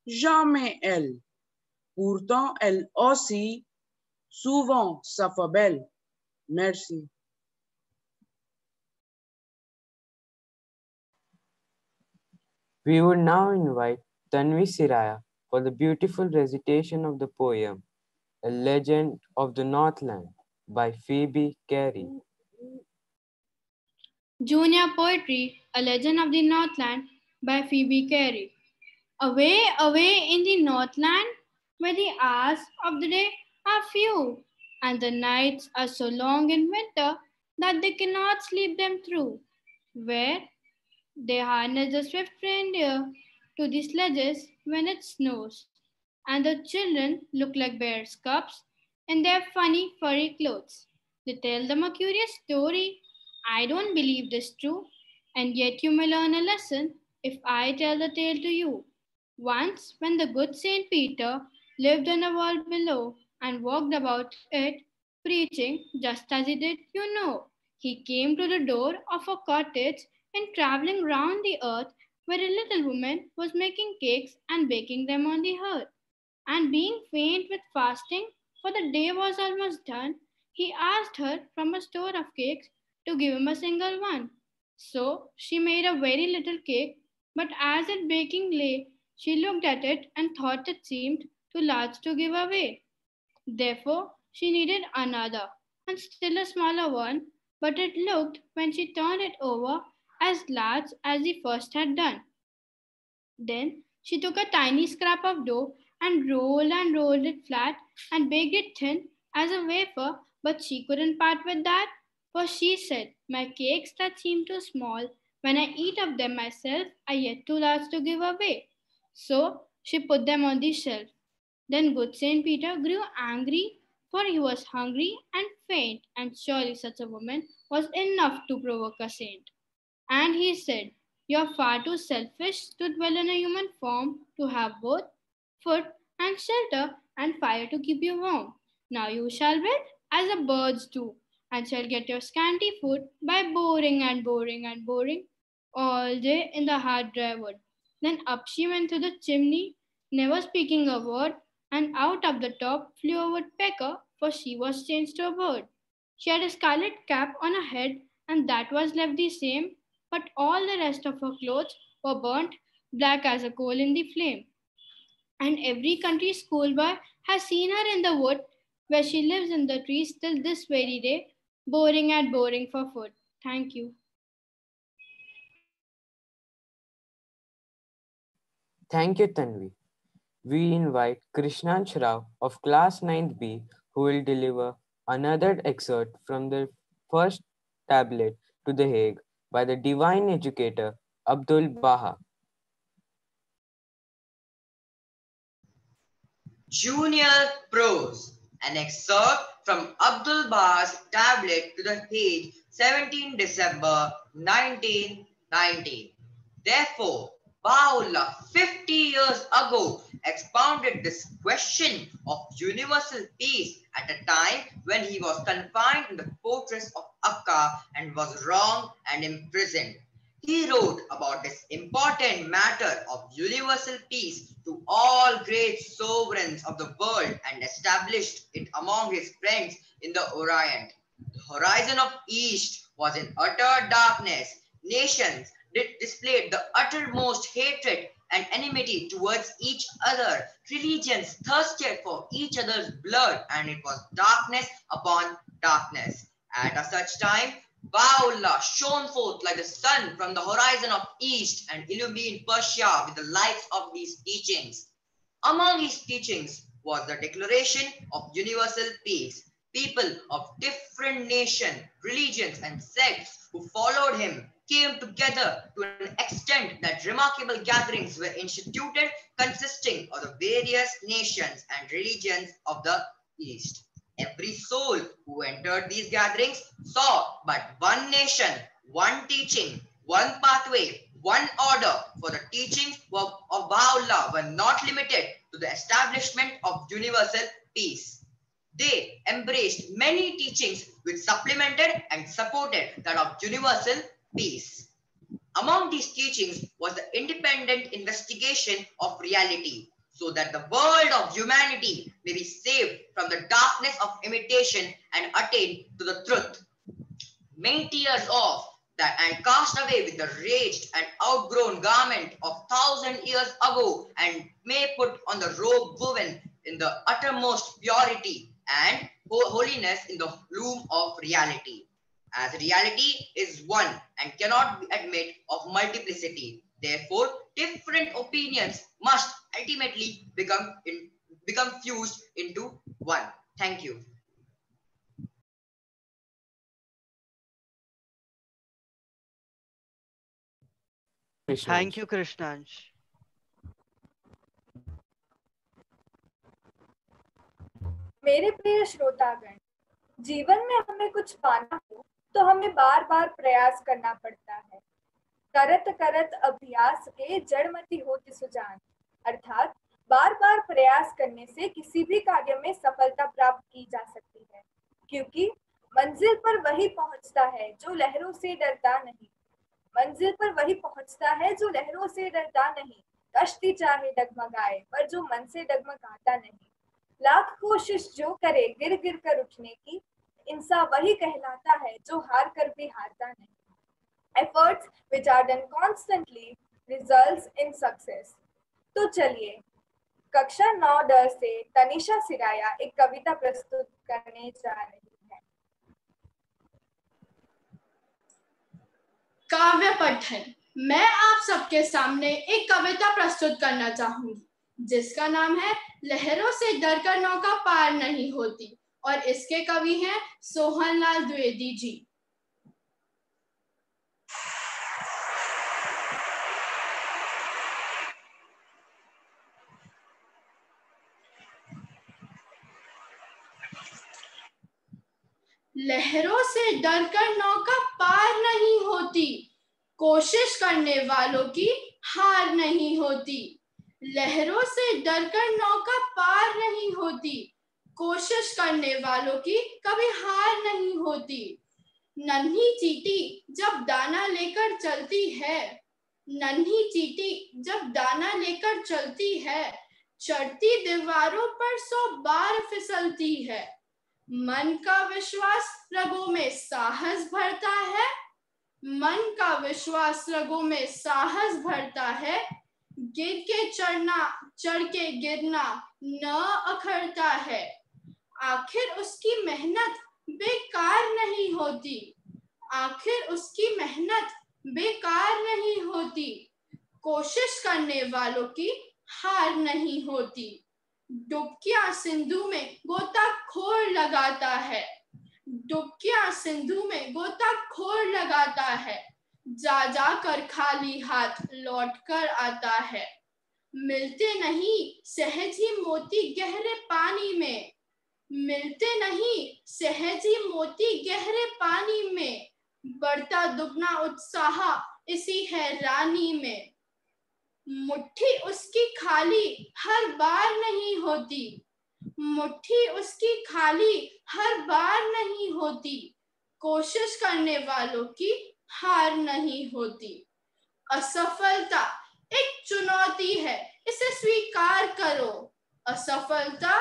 Jamais elle. Pourtant, elle aussi, souvent, ça fait belle. Merci. We would now invite Tanvi Siraya for the beautiful recitation of the poem, A Legend of the Northland by Phoebe Carey. Junior Poetry, A Legend of the Northland by Phoebe Carey. Away, away in the Northland, where the hours of the day are few, and the nights are so long in winter that they cannot sleep them through, where they harness the swift reindeer to the sledges when it snows, and the children look like bears' cubs in their funny furry clothes. They tell them a curious story. I don't believe this true, and yet you may learn a lesson if I tell the tale to you. Once, when the good Saint Peter lived on a world below and walked about it, preaching just as he did, you know, he came to the door of a cottage and traveling round the earth where a little woman was making cakes and baking them on the hearth. And being faint with fasting, for the day was almost done, he asked her from a store of cakes to give him a single one. So she made a very little cake, but as it baking lay, she looked at it and thought it seemed too large to give away. Therefore, she needed another, and still a smaller one, but it looked, when she turned it over, as large as the first had done. Then she took a tiny scrap of dough and rolled it flat and baked it thin as a wafer, but she couldn't part with that, for she said, my cakes that seem too small, when I eat of them myself, are yet too large to give away. So she put them on the shelf. Then good Saint Peter grew angry, for he was hungry and faint, and surely such a woman was enough to provoke a saint. And he said, you're far too selfish to dwell in a human form, to have both food and shelter and fire to keep you warm. Now you shall build as the birds do, and shall get your scanty food by boring and boring and boring all day in the hard dry wood. Then up she went to the chimney, never speaking a word, and out of the top flew a woodpecker, for she was changed to a bird. She had a scarlet cap on her head, and that was left the same, but all the rest of her clothes were burnt black as a coal in the flame. And every country schoolboy has seen her in the wood, where she lives in the trees till this very day, boring and boring for food. Thank you. Thank you, Tanvi. We invite Krishnansh Rao of class 9th B, who will deliver another excerpt from the first tablet to the Hague by the divine educator Abdul Baha. Junior Prose, an excerpt from Abdul Baha's tablet to the Hague, 17 December 19 19. Therefore, Baha'u'llah 50 years ago expounded this question of universal peace at a time when he was confined in the fortress of Akka and was wronged and imprisoned. He wrote about this important matter of universal peace to all great sovereigns of the world and established it among his friends in the Orient. The horizon of East was in utter darkness. Nations displayed the uttermost hatred and enmity towards each other. Religions thirsted for each other's blood, and it was darkness upon darkness. At a such time, Baha'u'llah shone forth like the sun from the horizon of East and illumined Persia with the light of these teachings. Among his teachings was the declaration of universal peace. People of different nations, religions, and sects who followed him came together to an extent that remarkable gatherings were instituted consisting of the various nations and religions of the East. Every soul who entered these gatherings saw but one nation, one teaching, one pathway, one order, for the teachings of Baha'u'llah were not limited to the establishment of universal peace. They embraced many teachings which supplemented and supported that of universal peace. Among these teachings was the independent investigation of reality, so that the world of humanity may be saved from the darkness of imitation and attain to the truth. Many tears off that and cast away with the raged and outgrown garment of 1,000 years ago, and may put on the robe woven in the uttermost purity and holiness in the loom of reality. As reality is one and cannot admit of multiplicity, therefore different opinions must ultimately become fused into one. Thank you. Thank you, Krishnansh. मेरे प्रिय श्रोतागण, जीवन में हमें कुछ पाना हो तो हमें बार बार प्रयास करना पड़ता है। करत करत अभ्यास के जड़मति होत सुजान, अर्थात बार बार प्रयास करने से किसी भी कार्य में सफलता प्राप्त की जा सकती है, क्योंकि मंजिल पर वही पहुंचता है जो लहरों से डरता नहीं। मंजिल पर वही पहुंचता है जो लहरों से डरता नहीं। कश्ती चाहे डगमगाए पर जो मन से डगमगाता नहीं। लाख कोशिश जो करे गिर गिर कर उठने की, इंसान वही कहलाता है जो हार कर भी हारता नहीं। Efforts which are done constantly results in success. तो चलिए कक्षा 9 से तनिषा सिराया एक कविता प्रस्तुत करने जा रही है। काव्य पठन। मैं आप सबके सामने एक कविता प्रस्तुत करना चाहूंगी जिसका नाम है लहरों से डरकर नौका पार नहीं होती, और इसके कवि हैं सोहनलाल द्विवेदी जी। लहरों से डरकर नौका पार नहीं होती, कोशिश करने वालों की हार नहीं होती। लहरों से डरकर नौका पार नहीं होती, कोशिश करने वालों की कभी हार नहीं होती। नन्ही चींटी जब दाना लेकर चलती है, नन्ही चींटी जब दाना लेकर चलती है, चढ़ती दीवारों पर 100 बार फिसलती है। मन का विश्वास रगों में साहस भरता है, मन का विश्वास रगों में साहस भरता है। गिर के चढ़ना चढ़ के गिरना न अखरता है, आखिर उसकी मेहनत बेकार नहीं होती, आखिर उसकी मेहनत बेकार नहीं होती। कोशिश करने वालों की हार नहीं होती। डुबकियां सिंधु में गोताखोर लगाता है, डुबकियां सिंधु में गोताखोर लगाता है। जा जा कर खाली हाथ लौट कर आता है। मिलते नहीं सहज ही मोती गहरे पानी में, मिलते नहीं सहज ही मोती गहरे पानी में। बढ़ता दुगना उत्साह इसी हैरानी में। मुट्ठी उसकी खाली हर बार नहीं होती, मुट्ठी उसकी खाली हर बार नहीं होती, कोशिश करने वालों की हार नहीं होती। असफलता एक चुनौती है, इसे स्वीकार करो। असफलता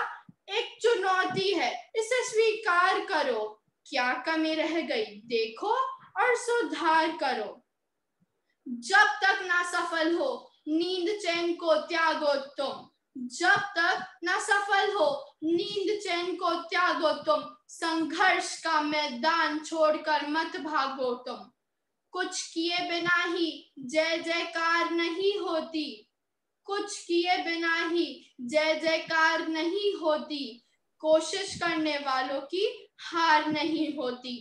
एक चुनौती है, इसे स्वीकार करो। क्या कमी रह गई देखो और सुधार करो। जब तक ना सफल हो नींद चैन को त्यागो तुम, जब तक ना सफल हो नींद चैन को त्यागो तुम, संघर्ष का मैदान छोड़कर मत भागो तुम। कुछ किए बिना ही जय जयकार नहीं होती, कुछ किए बिना ही जय जयकार नहीं होती, कोशिश करने वालों की हार नहीं होती,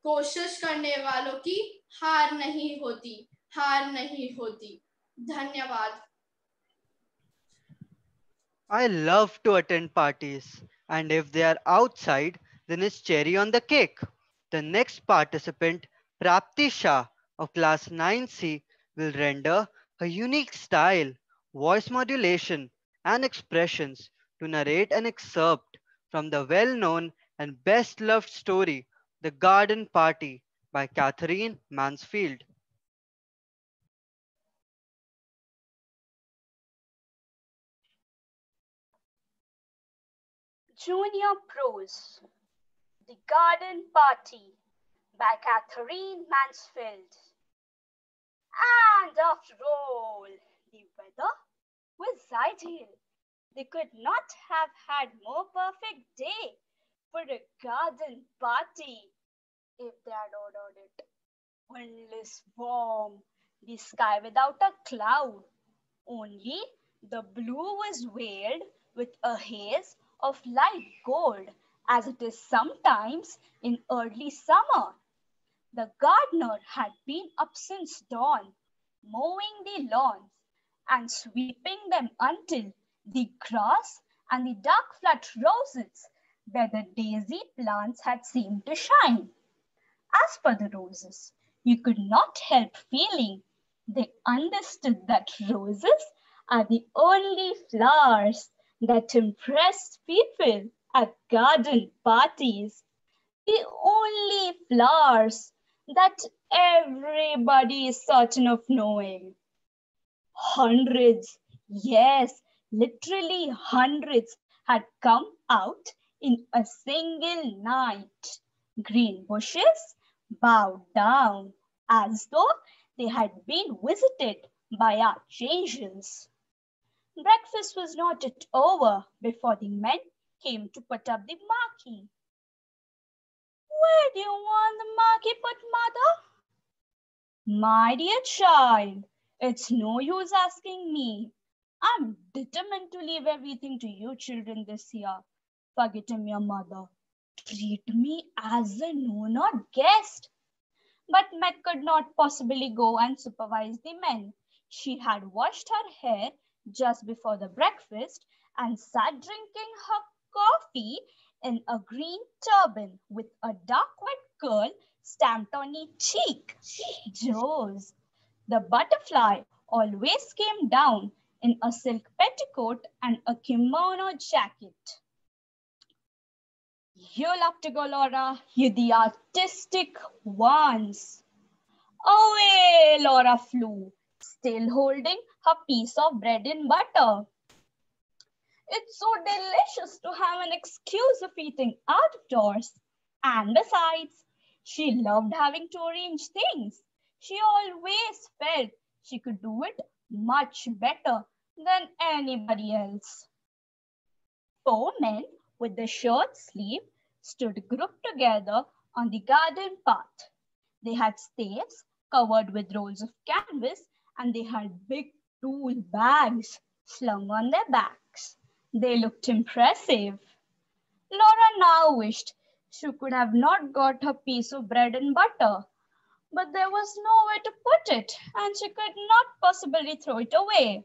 कोशिश करने वालों की हार नहीं होती, हार नहीं होती। धन्यवाद। I love to attend parties, and if they are outside, then it's cherry on the cake. The next participant, Prapti Shah of class 9C, will render her unique style, voice modulation, and expressions to narrate an excerpt from the well known and best loved story, The Garden Party by Catherine Mansfield. Junior Prose, The Garden Party by Catherine Mansfield. And after all, the weather was ideal. They could not have had more perfect day for a garden party if they had ordered it. Endless warm, the sky without a cloud. Only the blue was veiled with a haze of light gold, as it is sometimes in early summer. The gardener had been up since dawn, mowing the lawns and sweeping them until the grass and the dark flat roses where the daisy plants had seemed to shine. As for the roses, you could not help feeling they understood that roses are the only flowers that impress people at garden parties. The only flowers that everybody is certain of knowing. Hundreds, yes, literally hundreds had come out in a single night. Green bushes bowed down as though they had been visited by archangels. Breakfast was not yet over before the men came to put up the marquee. Where do you want the marquee put, Mother? My dear child, it's no use asking me. I'm determined to leave everything to you children this year. Forgetting your mother. Treat me as a no-not guest. But Meg could not possibly go and supervise the men. She had washed her hair just before the breakfast and sat drinking her coffee in a green turban with a dark white curl stamped on each cheek. Joes, the butterfly, always came down in a silk petticoat and a kimono jacket. You love to go, Laura. You the artistic ones. Away Laura flew, still holding her piece of bread and butter. It's so delicious to have an excuse of eating out of doors. And besides, she loved having to arrange things. She always felt she could do it much better than anybody else. 4 men with the shirt sleeve stood grouped together on the garden path. They had staves covered with rolls of canvas and they had big tool bags slung on their backs. They looked impressive. Laura now wished she could have not got her piece of bread and butter, but there was nowhere to put it and she could not possibly throw it away.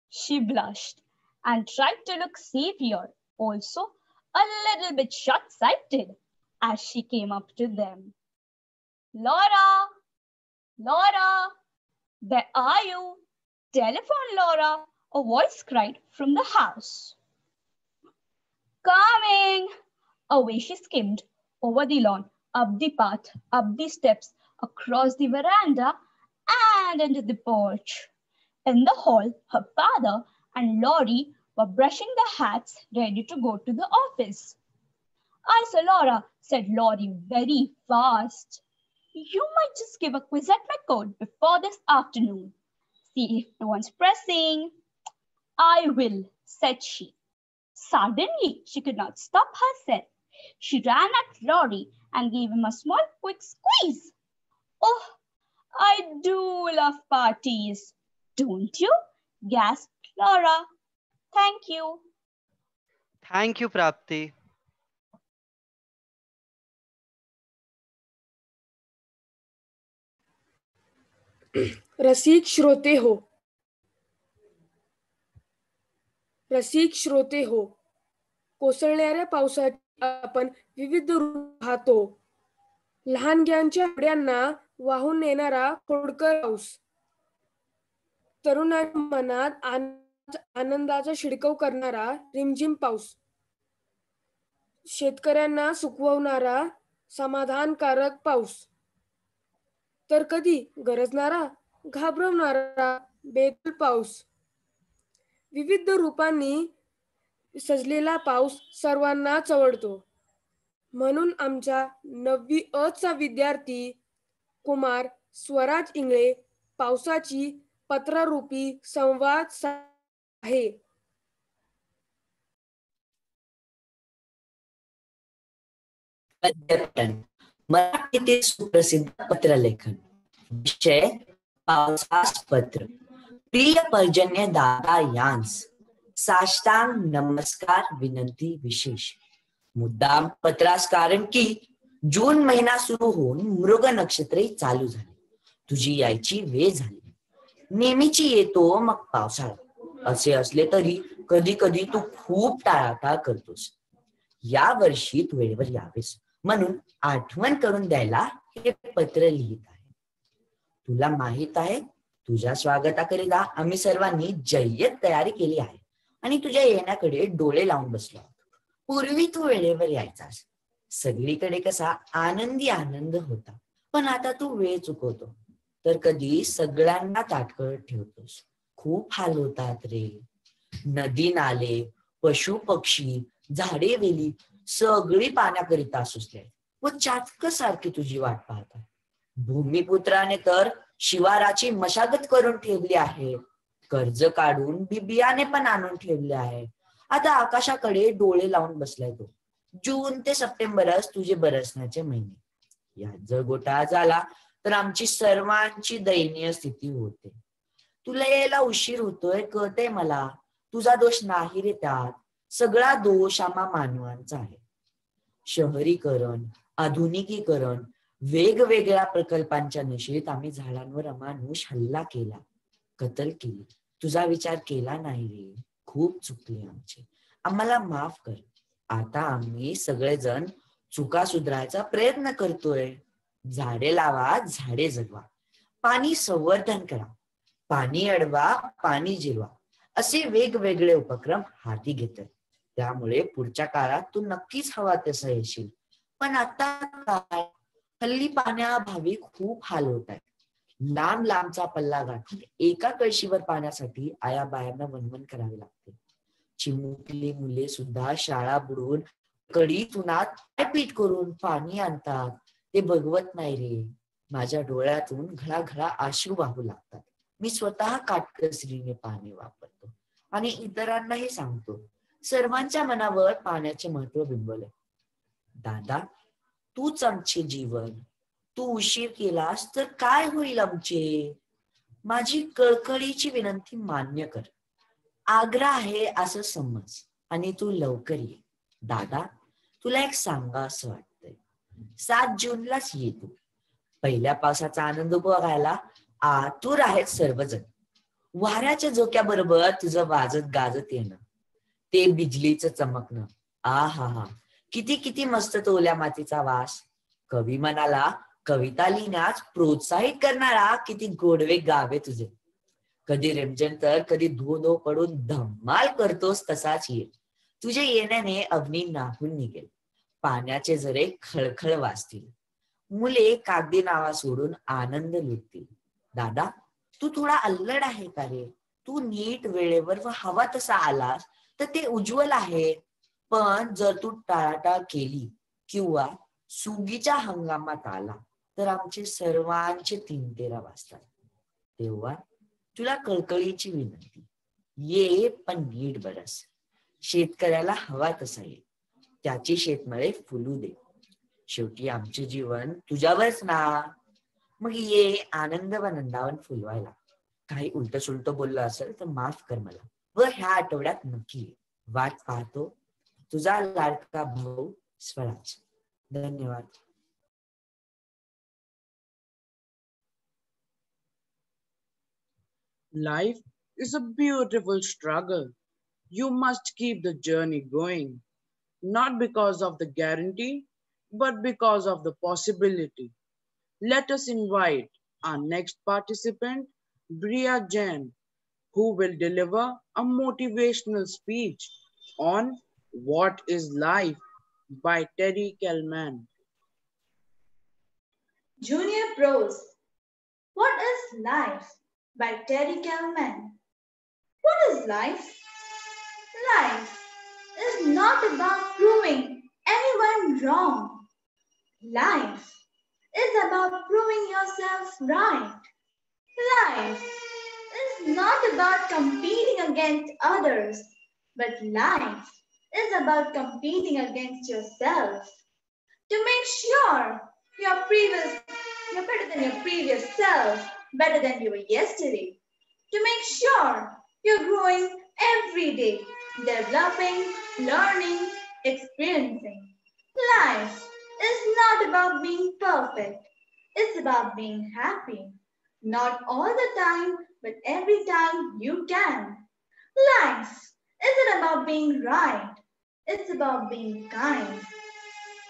She blushed and tried to look severe, also a little bit short-sighted, as she came up to them. Laura! Laura! Where are you? Telephone, Laura, a voice cried from the house. Coming! Away she skimmed, over the lawn, up the path, up the steps, across the veranda, and into the porch. In the hall, her father and Laurie were brushing their hats, ready to go to the office. "I say, Laura," said Laurie very fast, "you might just give a quiz at my court before this afternoon. See if no one's pressing." "I will," said she. Suddenly, she could not stop herself. She ran at Laurie and gave him a small, quick squeeze. "Oh, I do love parties, don't you?" gasped Laura. "Thank you." Thank you, Prapti. रसिक श्रोते हो, रसिक श्रोते हो, कोसळणाऱ्या पावसात आपण विविध रूप पाहतो. लहानग्यांच्या डोळ्यांना वाहून नेणारा खोडकर पाऊस, तरुणांच्या मनात आनंदाचा शिडकाव करणारा रिमझिम पाऊस, शेतकऱ्यांना सुकवणारा समाधानकारक पाऊस, तर कधी गरजणारा घाबरवणारा बेदल पाऊस. विविध रूपांनी सजलेला पाऊस सर्वांना आवडतो. म्हणून आमच्या 9वी अ चा विद्यार्थी कुमार स्वराज इंगळे पावसाची पत्रारूपी संवाद आहे. पद्यपठण मराठीतील सुप्रसिद्ध पत्रलेखन. विषय पावसास पत्र. प्रिय पर्जन्य दादा यांस साष्टांग नमस्कार विनंती विशेष. मुद्दाम पत्रास कारण की जून महिना सुरू होऊन मृग नक्षत्र चालू झाले. तुझी यायची वेळ झाली. नेहमीची येतो मग पावसाळा. असे असले तरी कधी कधी तू खूप टाळाटाळ करतोस. या वर्षी तू वेळेवर यावेस म्हणून आठवण करून द्यायला हे पत्र लिहित आहे. तुला माहित आहे तुझ्या स्वागताकरिता आम्ही सर्वांनी जय्यत तयारी केली आहे आणि तुझ्या येण्याकडे डोळे लावून बसलो आहोत. पूर्वी तू वेळेवर यायचास. सगळीकडे कसा आनंदी आनंद होता. पण आता तू वेळ चुकवतो तर कधी सगळ्यांना ताटकळत ठेवतोस. खूप हाल होतात रे. नदी नाले, पशु पक्षी, झाडे वेली सगळी पाण्याकरिता सुचले व चाटक सारखी तुझी वाट पाहतात. भूमिपुत्राने तर शिवाराची मशागत करून ठेवली आहे. कर्ज काढून बियाणे पण आणून ठेवले आहे. आता आकाशाकडे डोळे लावून बसलाय तो. जून ते सप्टेंबरच तुझे बरसण्याचे महिने. यात जर घोटाळा झाला तर आमची सर्वांची दयनीय स्थिती होते. तुला यायला उशीर होतोय कळतंय मला. तुझा दोष नाही रे त्यात. सगळा दोष आम्हा मानवांचा आहे. शहरीकरण, आधुनिकीकरण, वेगवेगळ्या प्रकल्पांच्या नशेत आम्ही झाडांवर अमानुष हल्ला केला, कत्तल केली. तुझा विचार केला नाही रे. खूप चुकले आमचे. आम्हाला माफ कर. आता आम्ही सगळेजण चुका सुधारायचा प्रयत्न करतोय. झाडे लावा, झाडे जगवा, पाणी संवर्धन करा, पाणी अडवा, पाणी जिरवा असे वेगवेगळे उपक्रम हाती घेतोय. त्यामुळे पुढच्या काळात तू नक्कीच हवा तसं येशील. पण आता काय, हल्ली पाण्याअभावी खूप हाल होत आहेत. लांब लांबचा पल्ला गाठून एका कळशीवर पाण्यासाठी आया बायांना वणवण करावी लागते. चिमुकली मुले सुद्धा शाळा बुडवून कडीत उन्हात पीठ करून पाणी आणतात. ते बघवत नाही रे. माझ्या डोळ्यातून घळाघळा अश्रू वाहू लागतात. मी स्वतः काटकसरीने पाणी वापरतो आणि इतरांनाही सांगतो. सर्वांच्या मनावर पाण्याचे महत्व बिंबवले. दादा, तूच आमचे जीवन. तू उशीर केलास तर काय होईल आमचे. माझी कळकळीची विनंती मान्य कर. आग्रह आहे असं समज आणि तू लवकर ये. दादा, तुला एक सांगा असं वाटतंय. 7 जूनलाच ये तू. पहिल्या पावसाचा आनंद उपभोगायला आतुर आहेत सर्वजण. वाऱ्याच्या झोक्याबरोबर तुझं वाजत गाजत येणं, ते बिजलीचं चमकणं, आ हा हा, किती किती मस्त तो ओल्या मातीचा वास. कवी म्हणाला, कविता लिहिण्यास प्रोत्साहित करणारा किती गोडवे गावे तुझे. कधी रिमझिम तर कधी धो धो पडून धम्माल करतोस तसाच ये. तुझ्या येण्याने अग्नी नाहून निघेल, पाण्याचे झरे खळखळ वाजतील, मुले कागदी नावा सोडून आनंद लुटतील. दादा, तू थोडा अल्लड आहे का रे? तू नीट वेळेवर व हवा तसा आलास तर ते उज्ज्वल आहे. पण जर तू टाळाटाळ केली किंवा सुगीच्या हंगामात आला तर आमचे सर्वांचे 3-13 वाजतात. तेव्हा तुला कळकळीची विनंती, ये पण नीट बरस. शेतकऱ्याला हवा तसा ये, त्याची शेतमळे फुलू दे. शेवटी आमचे जीवन तुझ्यावरच ना. मग ये आनंद व नंदावन फुलवायला. काही उलट सुलट बोललं असेल तर माफ कर मला, व ह्या आठवड्यात नक्की ये. वाट पाहतो, तुझा लाडका भाऊ स्वराज. धन्यवाद. Life is a beautiful struggle. You must keep the journey going, not because of the guarantee, but because of the possibility. Let us invite our next participant, Bria Jain, who will deliver a motivational speech on What is Life by Terry Kellman. Junior Prose. What is Life by Terry Kellman. What is life? Life is not about proving anyone wrong. Life is about proving yourself right. Life is not about competing against others, but life is about competing against yourself. To make sure you're better than your previous self, better than you were yesterday. To make sure you're growing every day, developing, learning, experiencing. Life is not about being perfect. It's about being happy. Not all the time, but every time you can. Life isn't about being right. It's about being kind.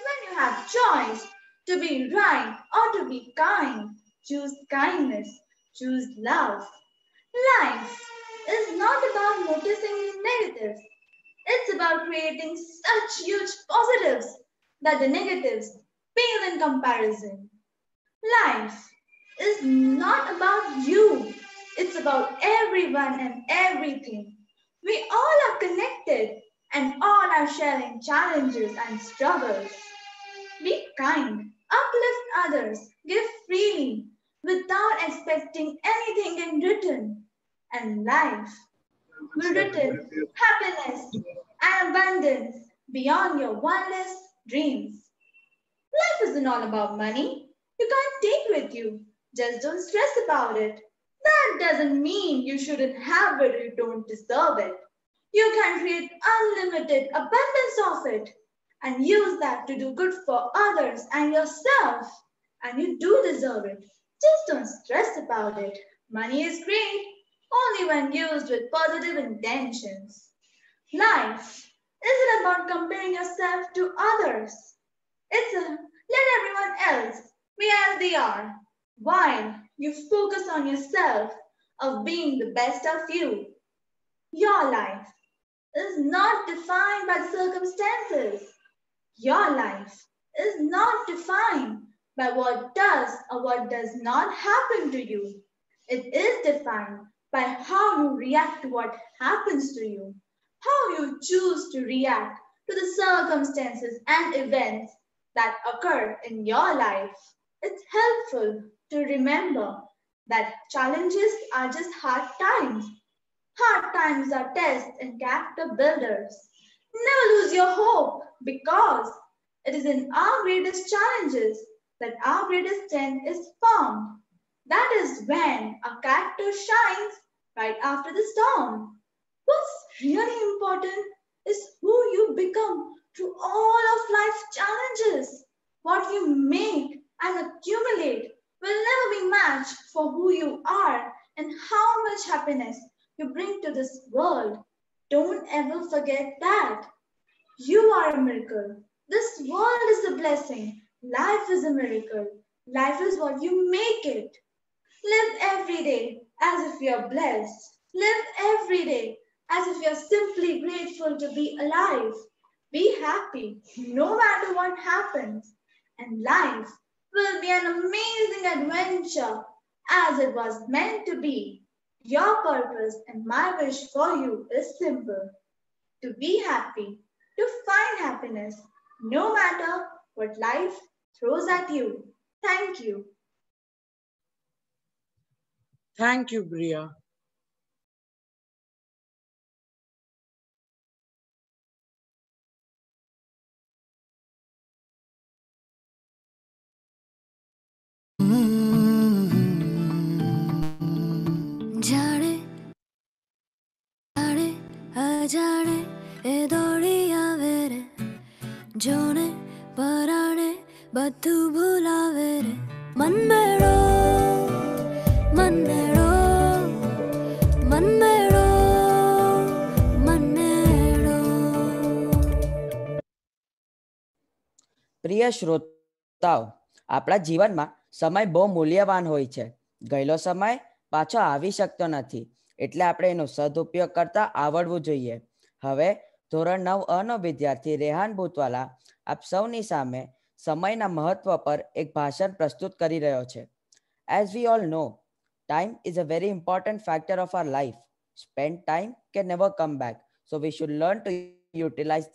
When you have choice to be right or to be kind, choose kindness, choose love. Life is not about noticing the negatives. It's about creating such huge positives that the negatives pale in comparison. Life is not about you. It's about everyone and everything. We all are connected and all are sharing challenges and struggles. Be kind, uplift others, give freely without expecting anything in return. And life will return happiness and abundance beyond your wildest dreams. Life isn't all about money. You can't take with you. Just don't stress about it. That doesn't mean you shouldn't have it or you don't deserve it. You can create unlimited abundance of it and use that to do good for others and yourself. And you do deserve it. Just don't stress about it. Money is great only when used with positive intentions. Life isn't about comparing yourself to others. It's a let everyone else be as they are, while you focus on yourself of being the best of you. Your life is not defined by circumstances. Your life is not defined by what does or what does not happen to you. It is defined by how you react to what happens to you, how you choose to react to the circumstances and events that occur in your life. It's helpful to remember that challenges are just hard times. Hard times are tests and character builders. Never lose your hope because it is in our greatest challenges that our greatest strength is found. That is when our character shines right after the storm. What's really important is who you become through all of life's challenges. What you make and accumulate will never be matched for who you are and how much happiness you bring to this world. Don't ever forget that. You are a miracle. This world is a blessing. Life is a miracle. Life is what you make it. Live every day as if you're blessed. Live every day as if you're simply grateful to be alive. Be happy no matter what happens. And life will be an amazing adventure as it was meant to be. Your purpose and my wish for you is simple: to be happy, to find happiness, no matter what life throws at you. Thank you. Thank you, Bria. જાણે જાણે અજાણે એ દોડી આવે રે જોને પરાણે બધું ભૂલાવે રે મનમેળો મનમેળો મનમેળો મનમેળો. પ્રિય શ્રોતાઓ, આપણા જીવનમાં સમય બહુ મૂલ્યવાન હોય છે. ગયેલો સમય પાછો આવી શકતો નથી, એટલે આપણે એનો સદુપયોગ કરતા આવડવું જોઈએ. હવે ધોરણ 9 નો વિદ્યાર્થી રેહાન ભૂતવાલા આપ સૌની સામે સમયના મહત્વ પર એક ભાષણ પ્રસ્તુત કરી રહ્યો છે. As we all know, time is a very important factor of our life. Spent time can never come back, so we should learn to utilize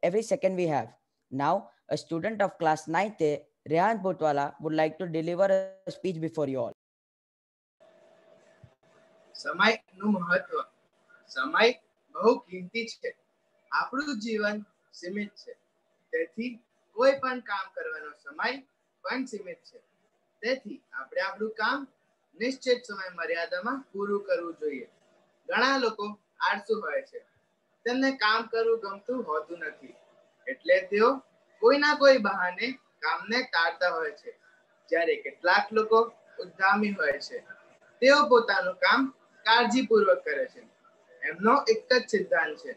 every second we have. Now, a student of class 9th, Rehan Bhutwala, would like to deliver a speech before you all. સમયનું મહત્વ. સમય બહુ કિંમતી છે. આપણું જીવન સીમિત છે, તેથી કોઈ પણ કામ કરવાનો સમય પણ સીમિત છે. તેથી આપણે આપણું કામ નિશ્ચિત સમય મર્યાદામાં પૂરું કરવું જોઈએ. ઘણા લોકો આળસુ હોય છે, તેમને કામ કરવું ગમતું હોતું નથી, એટલે તેઓ કોઈના કોઈ બહાને કામને ટાળતા હોય છે. જ્યારે કેટલાક લોકો ઉદ્યમી હોય છે, તેઓ પોતાનું કામ કાળજીપૂર્વક કરે છે. એમનો એક જ સિદ્ધાંત છે: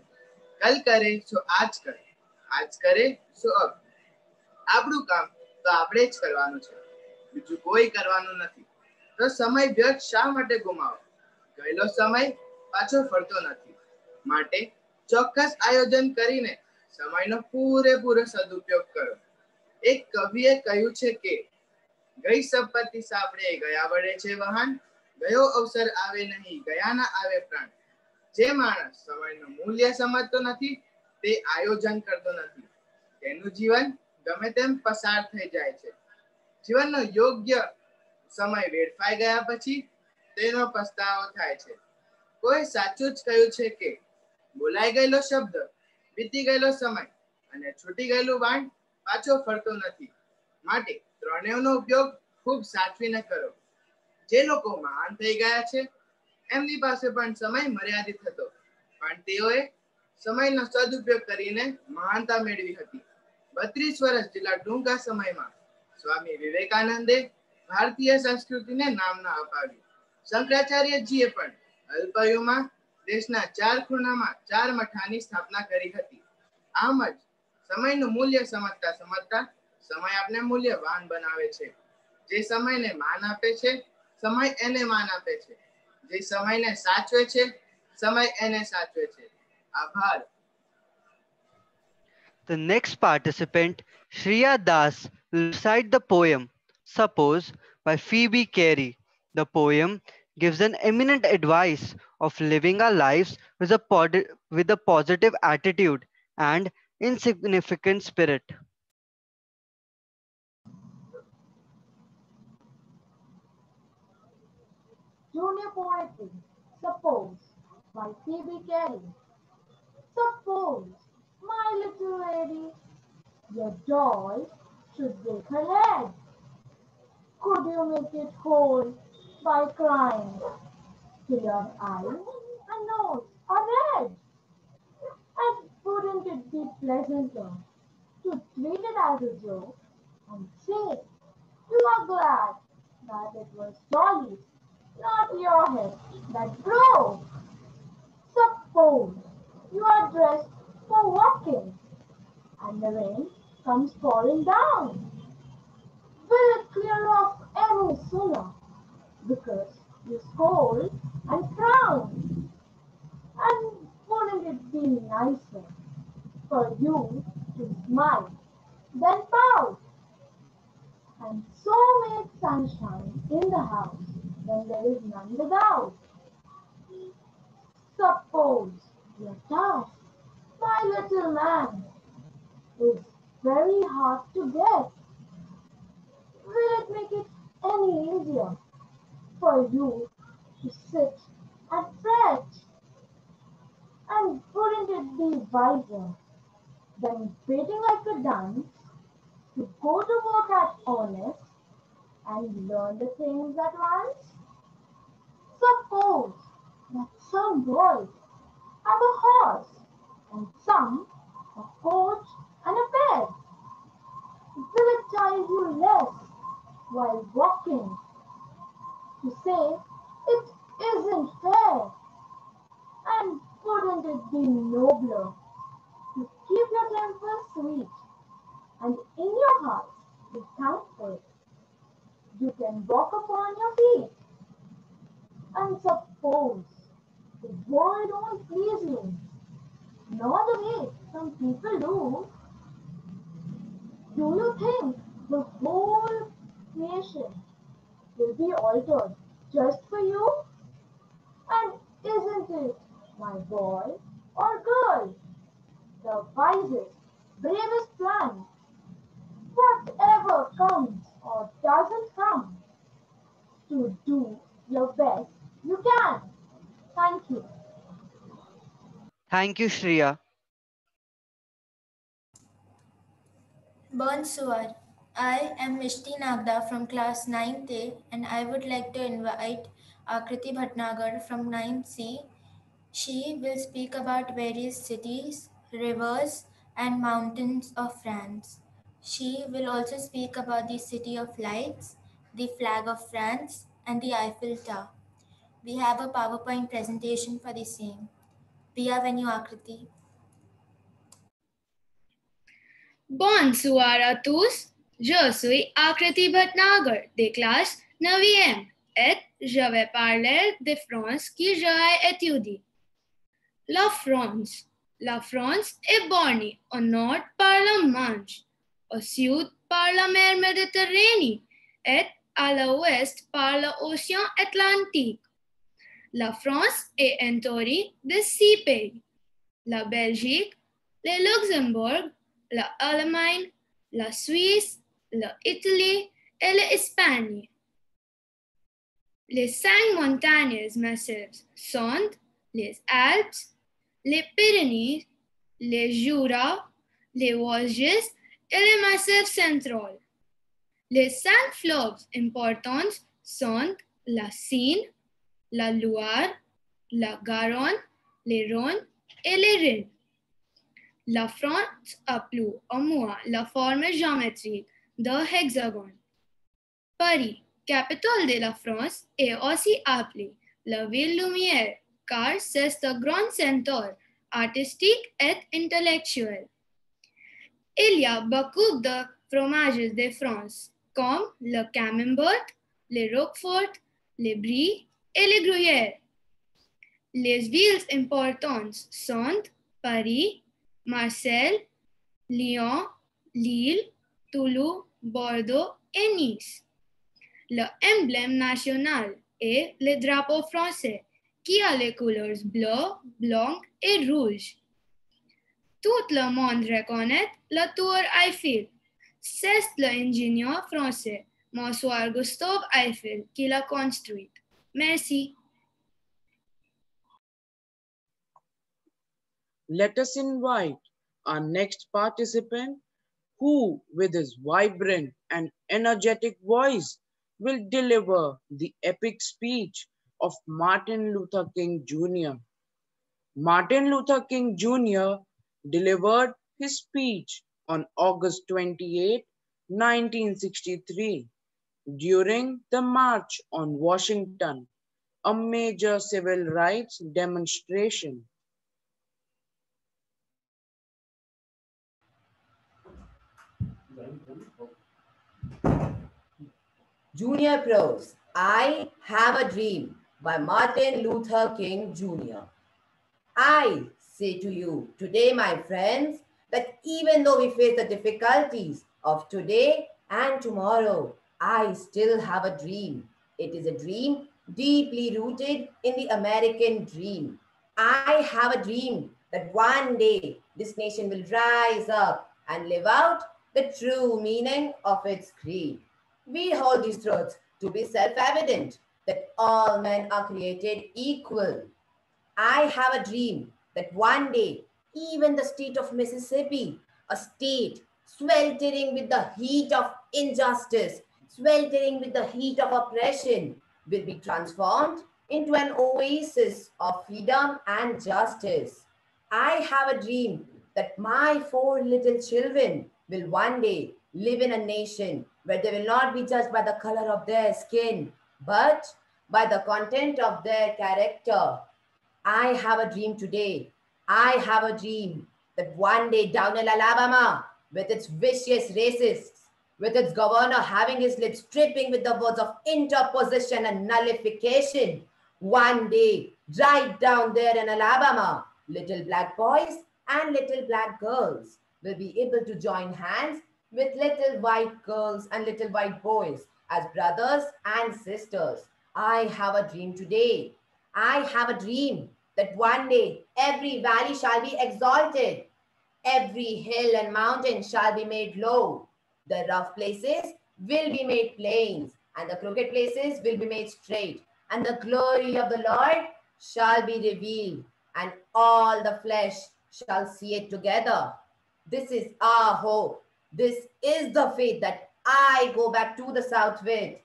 કલ કરે સો આજ કરે, આજ કરે સો અબ. આપણું કામ તો આપણે જ કરવાનું છે, બીજું કોઈ કરવાનું નથી. તો સમય વ્યર્થ શા માટે ગુમાવો? ગયેલો સમય પાછો ફરતો નથી, માટે ચોક્કસ આયોજન કરીને સમયનો પૂરેપૂરો સદુપયોગ કરો. એક કવિએ કહ્યું છે કે ગઈ સંપત્તિ સાંભળે ગયા વડે છે વાહન, ગયો અવસર આવે નહીં ગયા ના આવે પ્રાણ. જે માણસ સમયનું મૂલ્ય સમજતો નથી, તે આયોજન કરતો નથી, તેનું જીવન ગમે તેમ પસાર થઈ જાય છે. જીવનનો યોગ્ય સમય વેડફાઈ ગયા પછી તેનો પસ્તાવો થાય છે. કોઈ સાચું જ કહ્યું છે કે બોલાઈ ગયેલો શબ્દ, વીતી ગયેલો સમય અને છૂટી ગયેલું બાણ પાછો ફરતો નથી. માટે ત્રણેયનો ઉપયોગ ખૂબ સાચવીને કરો. જે લોકો મહાન થઈ ગયા છે, એમની પાસે પણ સમય મર્યાદિત હતો, પણ તેઓએ સમયનો સદુપયોગ કરીને મહાનતા મેળવી હતી. 32 વર્ષ જેટલા ટૂંકા સમયમાં સ્વામી વિવેકાનંદે ભારતીય સંસ્કૃતિને નામના અપાવ્યું. શંકરાચાર્યજીએ પણ અલ્પાયુમાં દેશના 4 ખૂણામાં 4 મઠાની સ્થાપના કરી હતી. આમ જ સમયનું મૂલ્ય સમજતા સમજતા સમય આપને મૂલ્યવાન બનાવે છે. જે સમયને માન આપે છે, સમય એને માન આપે છે. જે સમયને સાચવે છે, સમય એને સાચવે છે. આભાર. The next participant, Shriya Das, will recite the poem Suppose by Phoebe Carey. The poem gives an eminent advice of living our lives with a positive attitude and insignificant spirit. Junior Poetry, Suppose, by Phoebe Carey. Suppose, my little lady, your doll should break her leg. Could you make it whole by crying till your eyes and nose are red? And wouldn't it be pleasanter to treat it as a joke and say you are glad that it was Dolly, not your head, that broke? Suppose you are dressed for walking and the rain comes pouring down. Will it clear off any sooner because you scold and frown. And wouldn't it be nicer for you to smile then pout and so make sunshine in the house when there is none without? Suppose your task, my little man, is very hard to get. Will it make it any easier for you to sit and fret? And wouldn't it be wiser than waiting like a dunce to go to work at honest and learn the things at once? Suppose that some boys have a horse and some a coach and a bed. Will it tire you less while walking to say it isn't fair? And wouldn't it be nobler to keep your temper sweet and in your heart be thankful you can walk upon your feet? And suppose the world won't please you, nor the way some people do you think the whole nation will be altered just for you? And isn't it, my boy or girl, the wisest, bravest plan? Whatever comes or doesn't come, to do your best you can. Thank you. Thank you, Shreya. Bonsoir. I am Mishti Nagda from class 9th A and I would like to invite Akriti Bhatnagar from 9th C. She will speak about various cities, rivers and mountains of France. She will also speak about the City of Lights, the flag of France and the Eiffel Tower. We have a PowerPoint presentation for the same. Bienvenue Akriti. Bonsoir à tous, je suis Akriti Bhatnagar de classe 9e et je vais parler de France que j'ai étudiée. La France. La France est bornée au nord par la Manche, au sud par la mer Méditerranée et à l'ouest par l'océan Atlantique. La France est entourée de 6 pays, la Belgique, le Luxembourg, l'Allemagne, la Suisse, l'Italie et l'Espagne. Les 5 montagnes massives sont les Alpes, les Pyrénées, les Jura, les Vosges et les Massifs centraux. Les 5 fleuves importants sont la Seine, la Loire, la Garonne, le Rhône et le Rhin. La France a plus ou moins la forme géométrique d'un hexagone. Paris, capitale de la France, est aussi appelée la ville lumière car c'est un grand centre artistique et intellectuel. Il y a beaucoup de fromages de France comme le camembert, le roquefort, le brie et le gruyère. Les villes importantes sont Paris, Marseille, Lyon, Lille, Toulouse, Bordeaux et Nice. L'emblème national est le drapeau français qui a les couleurs bleu, blanc et rouge. Tout le monde reconnaît la tour Eiffel. C'est l'ingénieur français, Monsieur Gustave Eiffel, qui l'a construite. Merci. Let us invite our next participant who, with his vibrant and energetic voice, will deliver the epic speech of Martin Luther King Jr. Martin Luther King Jr. delivered his speech on August 28, 1963, during the March on Washington, a major civil rights demonstration. Junior Prose, I Have a Dream by Martin Luther King Jr. I say to you today, my friends, that even though we face the difficulties of today and tomorrow, I still have a dream. It is a dream deeply rooted in the American dream. I have a dream that one day this nation will rise up and live out the true meaning of its creed. We hold these truths to be self-evident, that all men are created equal. I have a dream that one day, even the state of Mississippi, a state sweltering with the heat of injustice, sweltering with the heat of oppression, will be transformed into an oasis of freedom and justice. I have a dream that my 4 little children will one day live in a nation where they will not be judged by the color of their skin, but by the content of their character. I have a dream today. I have a dream that one day down in Alabama, with its vicious racists, with its governor having his lips dripping with the words of interposition and nullification, one day, right down there in Alabama, little black boys and little black girls will be able to join hands with little white girls and little white boys as brothers and sisters. I have a dream today. I have a dream that one day every valley shall be exalted, every hill and mountain shall be made low, the rough places will be made plains, and the crooked places will be made straight, and the glory of the Lord shall be revealed, and all the flesh shall see it together. This is our hope. This is the faith that I go back to the south with.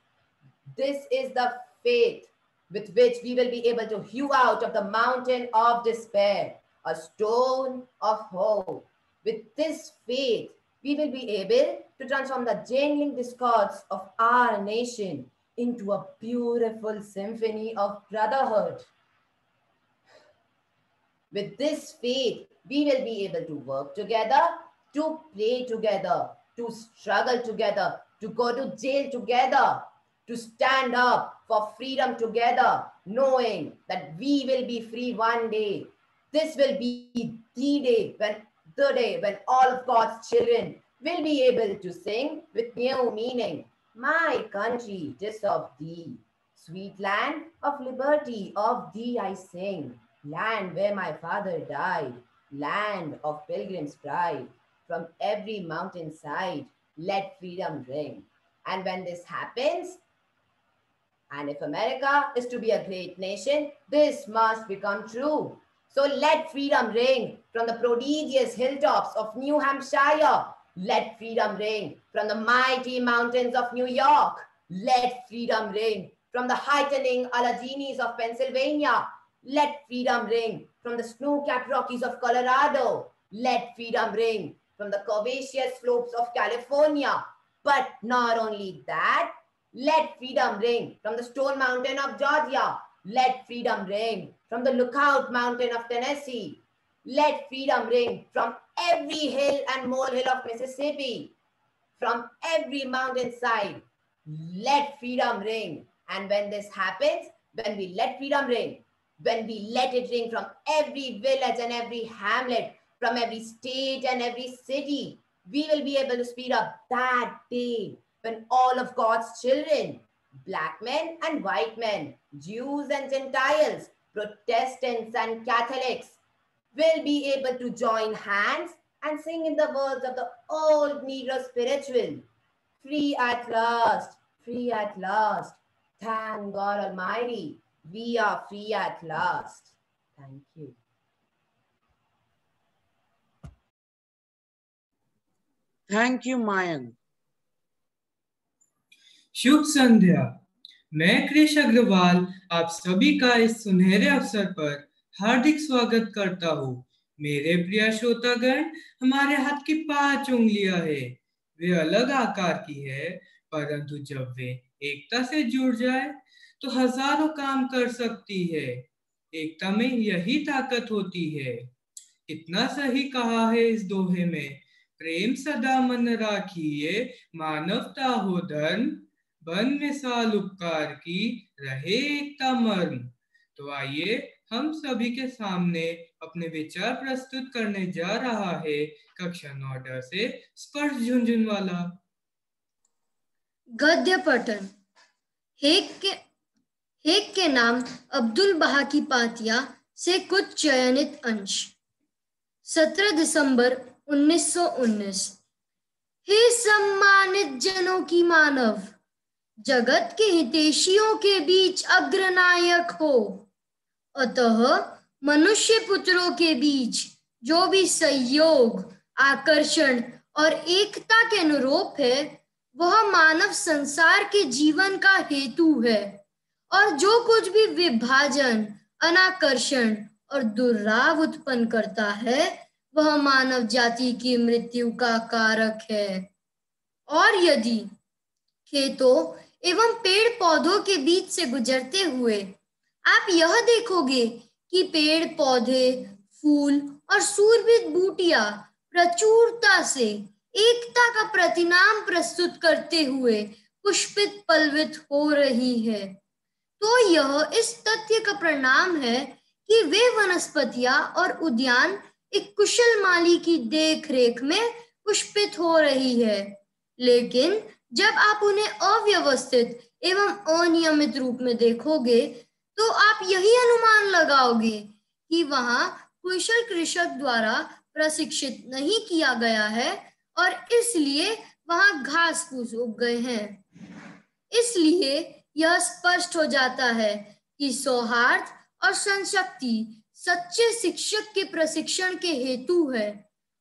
This is the faith with which we will be able to hew out of the mountain of despair a stone of hope. With this faith, we will be able to transform the jangling discords of our nation into a beautiful symphony of brotherhood. With this faith, we will be able to work together, to pray together, to struggle together, to go to jail together, to stand up for freedom together, knowing that we will be free one day. This will be the day when all of God's children will be able to sing with new meaning. My country, 'tis of thee, sweet land of liberty, of thee I sing. Land where my father died, land of pilgrim's pride. From every mountain side, let freedom ring. And when this happens, and if America is to be a great nation, this must become true. So let freedom ring from the prodigious hilltops of New Hampshire. Let freedom ring from the mighty mountains of New York. Let freedom ring from the heightening Alleghenies of Pennsylvania. Let freedom ring from the snow-capped Rockies of Colorado. Let freedom ring from the curvaceous slopes of California. But not only that, let freedom ring from the Stone Mountain of Georgia. Let freedom ring from the Lookout Mountain of Tennessee. Let freedom ring from every hill and molehill of Mississippi. From every mountainside, let freedom ring. And when this happens, when we let freedom ring, when we let it ring from every village and every hamlet, from every state and every city, we will be able to speed up that day when all of God's children, black men and white men, Jews and Gentiles, Protestants and Catholics, will be able to join hands and sing in the words of the old Negro spiritual. Free at last, free at last. Thank God Almighty, we are free at last. Thank you. Thank you, Mayank. शुभ संध्या। मैं कृष अग्रवाल आप सभी का इस सुनहरे अवसर पर हार्दिक स्वागत करता हूँ। मेरे प्रिय श्रोतागण, हमारे हाथ की 5 उंगलियां है, वे अलग आकार की है, परंतु जब वे एकता से जुड़ जाए तो हजारों काम कर सकती है। एकता में यही ताकत होती है। कितना सही कहा है इस दोहे में, प्रेम सदा मन राखिए, मानवता हो धन, बेमिसाल उपकार की रहे एकता मर्म। तो आइए हम सभी के सामने अपने विचार प्रस्तुत करने जा रहा है कक्षा 9 से स्पर्श झुंझुनवाला। गद्य पठन। हेक के नाम अब्दुल बहा की पातिया से कुछ चयनित अंश। 17 दिसंबर 1919। हे सम्मानित जनों की मानव, जगत के हितैषियों के बीच अग्रनायक हो, अतः मनुष्य पुत्रों के बीच जो भी सहयोग, आकर्षण और एकता के अनुरूप है, वह मानव संसार के जीवन का हेतु है, और जो कुछ भी विभाजन, अनाकर्षण और दुर्लाभ उत्पन्न करता है, वह मानव जाति की मृत्यु का कारक है। और यदि खेतों एवं पेड़ पौधों के बीच से गुजरते हुए आप यह देखोगे कि पेड़ पौधे, फूल और सूरबीज बूटियां प्रचुरता से एकता का प्रतिनाम प्रस्तुत करते हुए पुष्पित पल्लवित हो रही है, तो यह इस तथ्य का परिणाम है कि वे वनस्पतियां और उद्यान एक कुशल माली की देख रेख में पुष्पित हो रही है। लेकिन जब आप उन्हें अव्यवस्थित एवं अनियमित रूप में देखोगे, तो आप यही अनुमान लगाओगे कि वहां कुशल कृषक द्वारा प्रशिक्षित नहीं किया गया है और इसलिए वहां घास फूस उग गए हैं। इसलिए यह स्पष्ट हो जाता है कि सौहार्द और संशक्ति सच्चे शिक्षक के प्रशिक्षण के हेतु है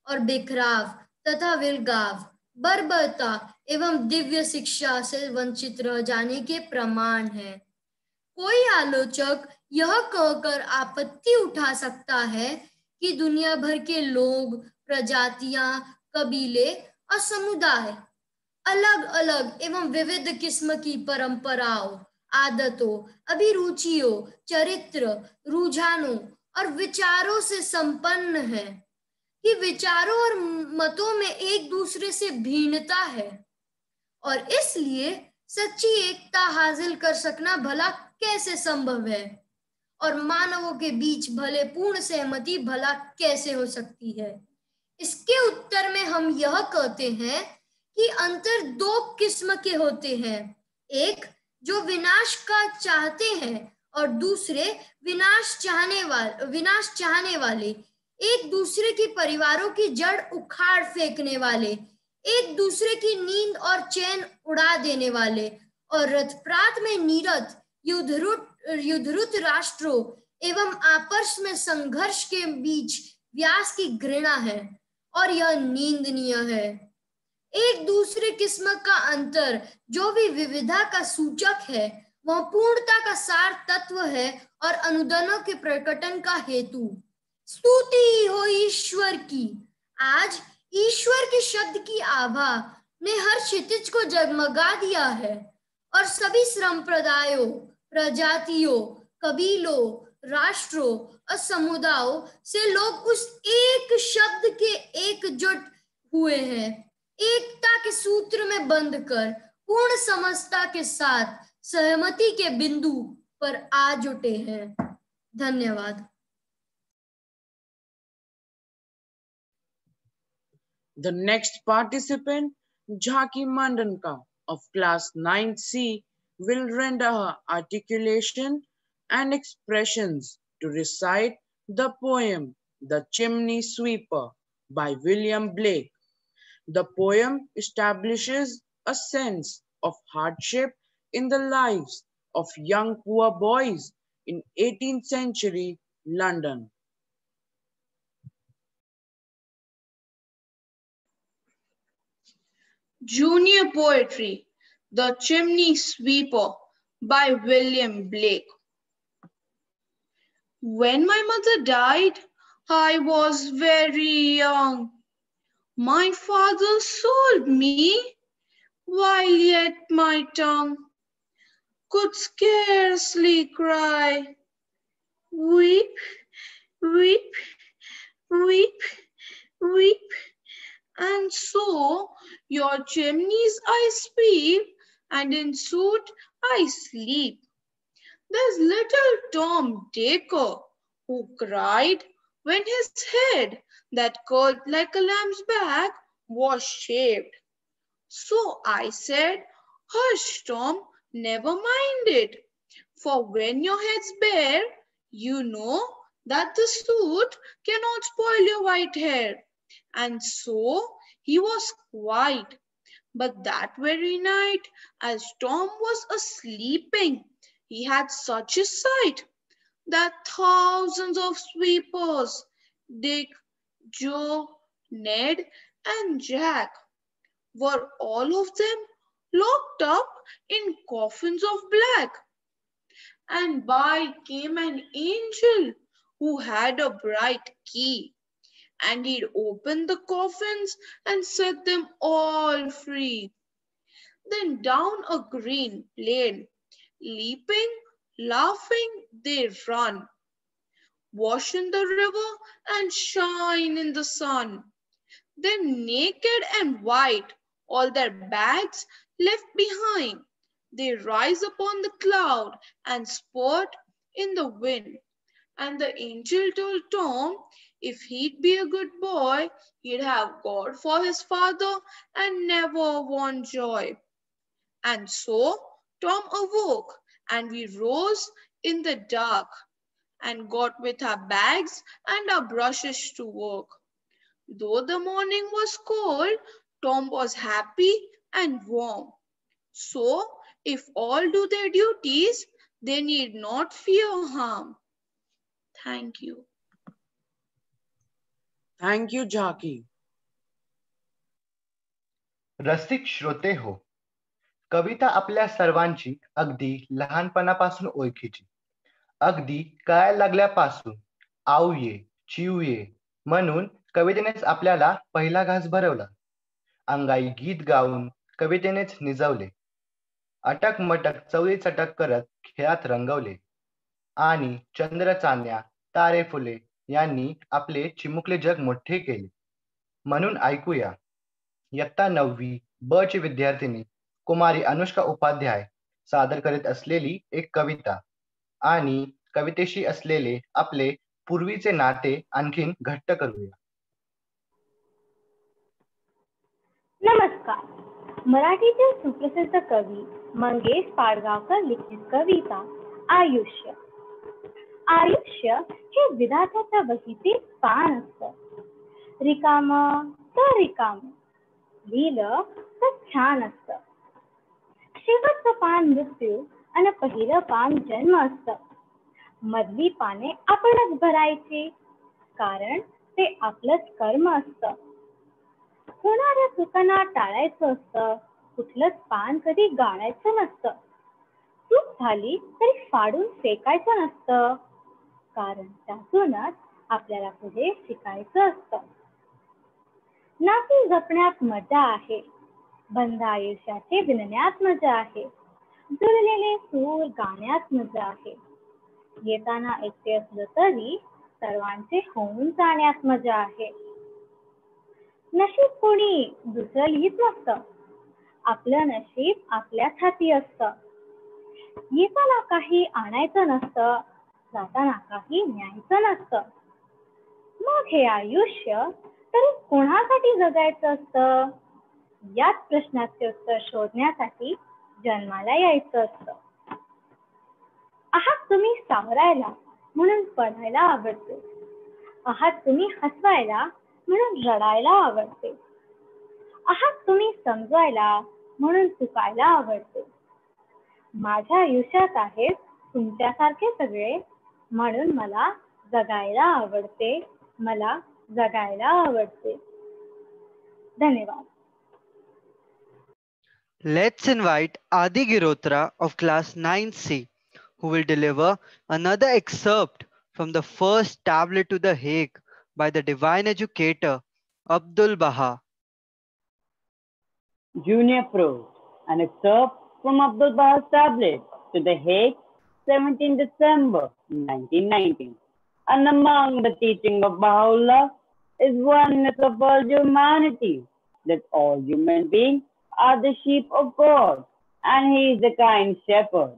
और बिखराव तथा विलगाव, बर्बरता एवं दिव्य शिक्षा से वंचित रह जाने के प्रमाण है। कोई आलोचक यह कहकर आपत्ति उठा सकता है कि दुनिया भर के लोग, प्रजातियां, कबीले और समुदाय अलग अलग एवं विविध किस्म की परंपराओं, आदतों, अभिरुचियों, चरित्र, रुझानों और विचारों से संपन्न है, कि विचारों और मतों में एक दूसरे से भिन्नता है, और इसलिए सच्ची एकता हासिल कर सकना भला कैसे संभव है, और मानवों के बीच भले पूर्ण सहमति भला कैसे हो सकती है। इसके उत्तर में हम यह कहते हैं कि अंतर दो किस्म के होते हैं, एक जो विनाश का चाहते हैं और दूसरे विनाश चाहने वाले, एक दूसरे के परिवारों की जड़ उखाड़ फेंकने वाले, एक दूसरे की नींद और चैन उड़ा देने वाले, और रथप्रात में नीरत युद्धरुत राष्ट्रों एवं आपस में संघर्ष के बीच व्यास की घृणा है, और यह निंदनीय है। एक दूसरे किस्म का अंतर जो भी विविधता का सूचक है, वह पूर्णता का सार तत्व है और अनुदानों के प्रकटन का हेतु। स्तुति हो ईश्वर की। आज ईश्वर के शब्द की आभा ने हर क्षितिज को जगमगा दिया है, और सभी संप्रदायों, प्रजातियों, कबीलों, राष्ट्रों और समुदायों से लोग उस एक शब्द के एकजुट हुए हैं, एकता के सूत्र में बंधकर पूर्ण समझता के साथ सहमति के बिंदु पर आ जुटे हैं। धन्यवाद। The next participant, Jhaki Mandanka of class 9C, will render her articulation and expressions to recite the poem The Chimney Sweeper by William Blake. The poem establishes a sense of hardship in the lives of young poor boys in 18th century London. Junior Poetry, The Chimney Sweeper by William Blake. When my mother died, I was very young. My father sold me while yet my tongue could scarcely cry. Weep, weep, weep, weep, and so your chimneys I sweep and in suit I sleep. There's little Tom Dacre, who cried when his head, that curled like a lamb's back, was shaved. So I said, hush, Tom, never mind it. For when your head's bare, you know that the suit cannot spoil your white hair. And so he was quiet. But that very night, as Tom was a-sleeping, he had such a sight that thousands of sweepers, Dick, Joe, Ned, and Jack, were all of them locked up in coffins of black. And by came an angel who had a bright key, and he'd open the coffins and set them all free. Then down a green lane, leaping, laughing, they run, wash in the river and shine in the sun. Then naked and white, all their bags left behind, they rise upon the cloud and spurt in the wind. And the angel told Tom if he'd be a good boy, he'd have God for his father and never want joy. And so Tom awoke, and we rose in the dark and got with our bags and our brushes to work. Though the morning was cold, Tom was happy and warm. So if all do their duties, they need not fear harm. Thank you. Thank you, Jackie. रसिक श्रोते हो, कविता आपल्या सर्वांची अगदी लहानपणापासून ओळखीची. अगदी कळायला लागल्यापासून आऊ ये चिऊ ये म्हणून कवितेनेच आपल्याला पहिला घास भरवला. अंगाई गीत गाऊन कवितेनेच निजवले. अटक मटक चवळी चटक करत खेळात रंगवले. आणि चंद्र चांदण्या तारे फुले यांनी आपले चिमुकले जग मोठे केले. म्हणून ऐकूया इयत्ता 9वी ब ची विद्यार्थिनी कुमारी अनुष्का उपाध्याय सादर करीत असलेली एक कविता आणि कवितेशी असलेले आपले पूर्वीचे नाते आणखीन घट्ट करूया. नमस्कार. मराठीचे सुप्रसिद्ध कवी मंगेश पाडगावकर लिखित कविता आयुष्य. आयुष्य हे विधात्याच्या वहीचे पान असतं. रिकाम तर रिकाम, लिहिलं तर छान असतं. शेवटचं पान मृत्यू आणि पहिलं पान जन्म असतं. मधली पाने आपणच भरायची, कारण ते आपलंच कर्म असतं. होणाऱ्या चुकांना टाळायचं असतं, कुठलंच पान कधी गाळायचं नसतं. चूक झाली तरी फाडून फेकायचं नसतं, कारण त्यातूनच आपल्याला पुढे शिकायचं असतं. नाती जपण्यात मजा आहे, बंध आयुष्याचे विणण्यात मजा आहे. जुळलेले सूर गाण्यात मजा आहे. येताना एकटे असलं तरी सर्वांचे होऊन जाण्यात मजा आहे. नशीब कोणी दुसरं लिहित नसतं, आपलं नशीब आपल्याच हाती असतं. येताना काही आणायचं नसतं, जाताना काही न्यायचं नसतं. मग हे आयुष्य तरी कोणासाठी जगायचं असतं? याच प्रश्नाचे उत्तर शोधण्यासाठी जन्माला यायचं असतं. आहात तुम्ही सावरायला म्हणून पडायला आवडते. आहात तुम्ही हसवायला म्हणून रडायला आवडते. आहात तुम्ही समजवायला म्हणून चुकायला आवडते. माझ्या आयुष्यात आहेत तुमच्यासारखे सगळे, म्हणून मला जगायला आवडते, मला जगायला आवडते. धन्यवाद. Let's invite Adi Girotra of class 9C, who will deliver another excerpt from the first tablet to the Hague by the divine educator Abdul Baha. Junior Prose, an excerpt from Abdul Baha's tablet to the Hague, 17 December 1919. And among the teaching of Baha'u'llah is oneness of all humanity, that all human beings are the sheep of God, and he is the kind shepherd.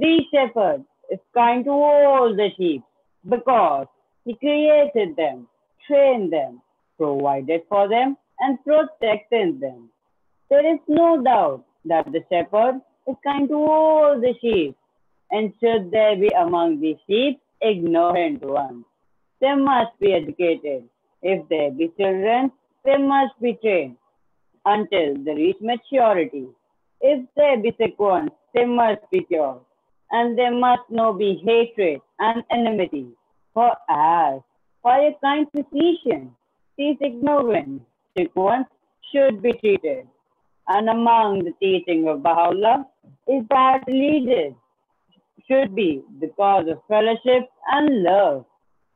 The shepherd is kind to all the sheep because he created them, trained them, provided for them, and protected them. There is no doubt that the shepherd is kind to all the sheep, and should there be among the sheep ignorant ones, they must be educated. If there be children, they must be trained until they reach maturity. If there be sick ones, they must be cured, and there must no be hatred and enmity. For as by a kind physician, these ignorant sick ones should be treated. And among the teaching of Baha'u'llah is that religion should be the cause of fellowship and love.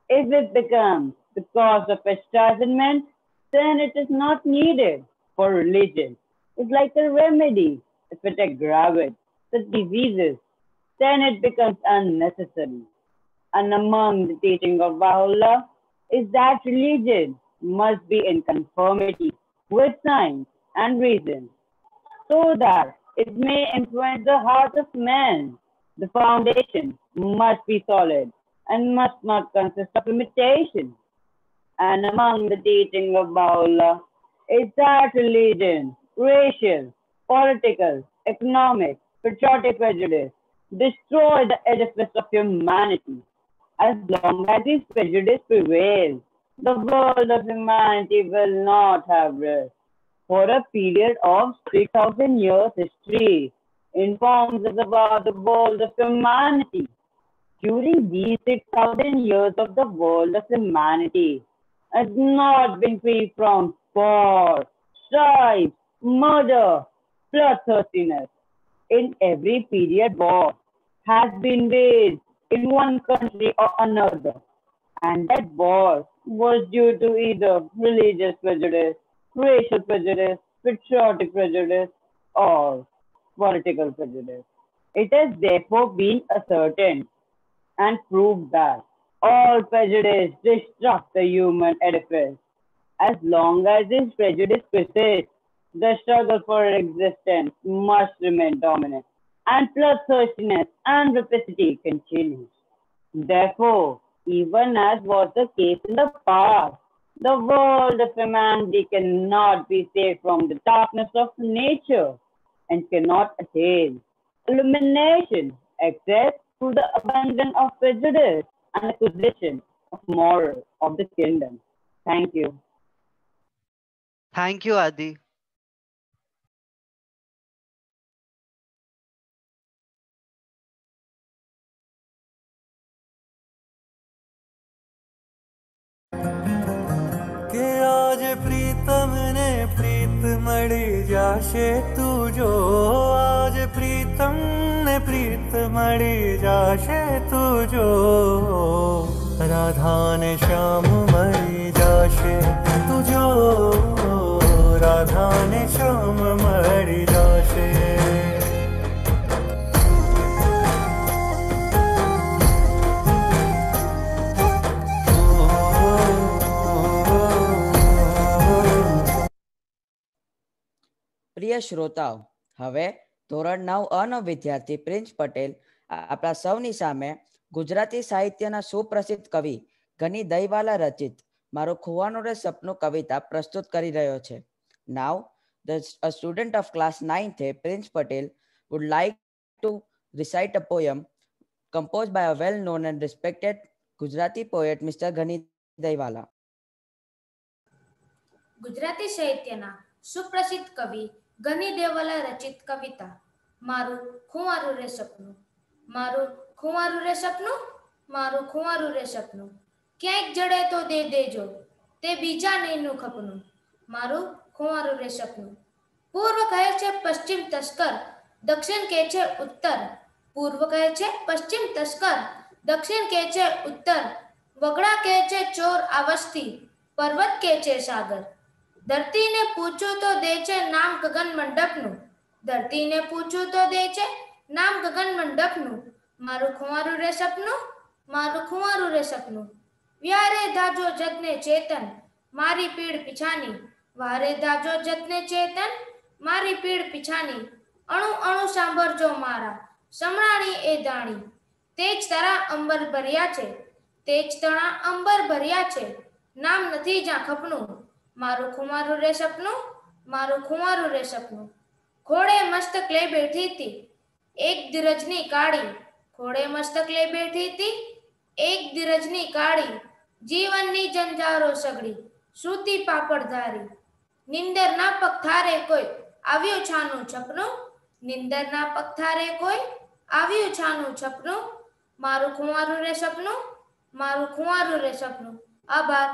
If it becomes the cause of chastisement, then it is not needed, for religion is like a remedy. If it aggravates the diseases, then it becomes unnecessary. And among the teaching of Baha'u'llah is that religion must be in conformity with science and reason, so that it may influence the heart of man. The foundation must be solid and must not consist of imitation. And among the teaching of Baha'u'llah is that religion, racial, political, economic, patriotic prejudice destroy the edifice of humanity. As long as this prejudice prevails, the world of humanity will not have rest. For a period of 3,000 years history informs us about the world of humanity. During these 6,000 years of the world of humanity has not been free from war, strife, murder, bloodthirstiness. In every period, war has been waged in one country or another, and that war was due to either religious prejudice, racial prejudice, patriotic prejudice, or political prejudice. It has therefore been ascertained and proved that all prejudice destructs the human edifice. As long as this prejudice persists, the struggle for existence must remain dominant, and bloodthirstiness and rapacity continues. Therefore, even as was the case in the past, the world of humanity cannot be saved from the darkness of nature and cannot attain illumination except through the abandon of prejudice and acquisition of moral of the kingdom. Thank you. Thank you, Adi. के आज प्रीतम ने प्रीत मड़ी जाशे तुझो आज प्रीतम ने प्रीत मड़ी जाशे तुझो राधा ने श्याम मड़ी जाशे तुझो राधा ने श्याम मड़ी जाशे પ્રિય શ્રોતાઓ, હવે ધોરણ 9 નો વિદ્યાર્થી પ્રિન્સ પટેલ આપણા સૌની સામે ગુજરાતી સાહિત્યના સુપ્રસિદ્ધ કવિ ગની દહીવાલા રચિત મારો ખોવાનું રે સપનું કવિતા પ્રસ્તુત કરી રહ્યો છે. Now, a student of class 9th, Prince Patel, would like to recite a poem composed by a well-known and respected Gujarati poet, Mr. Gani Daiwala. Gujarati સાહિત્યના સુપ્રસિદ્ધ કવિ ગની દેવાલા રચિત કવિતા મારું ખુંવારું રે સપનું. મારું ખુંવારું રે સપનું, મારું ખુંવારું રે સપનું, ક્યાંક જડે તો દે દેજો, તે બીજા નહીંનું ખપનું. મારું ખુંવારું રે સપનું. પૂર્વ કહે છે પશ્ચિમ તસ્કર, દક્ષિણ કહે છે ઉત્તર. પૂર્વ કહે છે પશ્ચિમ તસ્કર, દક્ષિણ કહે છે ઉત્તર. વગડા કહે છે ચોર આવસ્થી, પર્વત કહે છે સાગર. ધરતીને પૂછું તો દે છે નામ ગગન મંડપનું. ધરતીને પૂછું તો દે છે નામ ગગન મંડપનું. મારું ખુંવારું રે સપનું, મારું ખુંવારું રે સપનું. વ્યારે ધાજો જગને ચેતન, મારી પીડ પીછાની. વારે ધાજો જગને ચેતન, મારી પીડ પીછાની. અણુ અણુ સાંભળજો મારા સમણાણી એ દાણી તેજ તારા અંબર ભર્યા છે તેજ તણા અંબર ભર્યા છે નામ નથી જ્યાં ખપનું મારું ખુમારું રે સપનું મારું ખુમારું રે સપનું ઘોડે મસ્તક લઈ બેઠી હતી એક ધીરજની કાળી ઘોડે મસ્તક લઈ બેઠી હતી એક ધીરજની કાળી જીવનની જંજારો સગડી સૂતી પાપડધારી નિંદર ના પગથારે કોઈ આવ્યું છાનું છપનું નિંદર ના પગથારે કોઈ આવ્યું છાનું છપનું મારું ખુમારું રે સપનું મારું ખુમારું રે સપનું આભાર.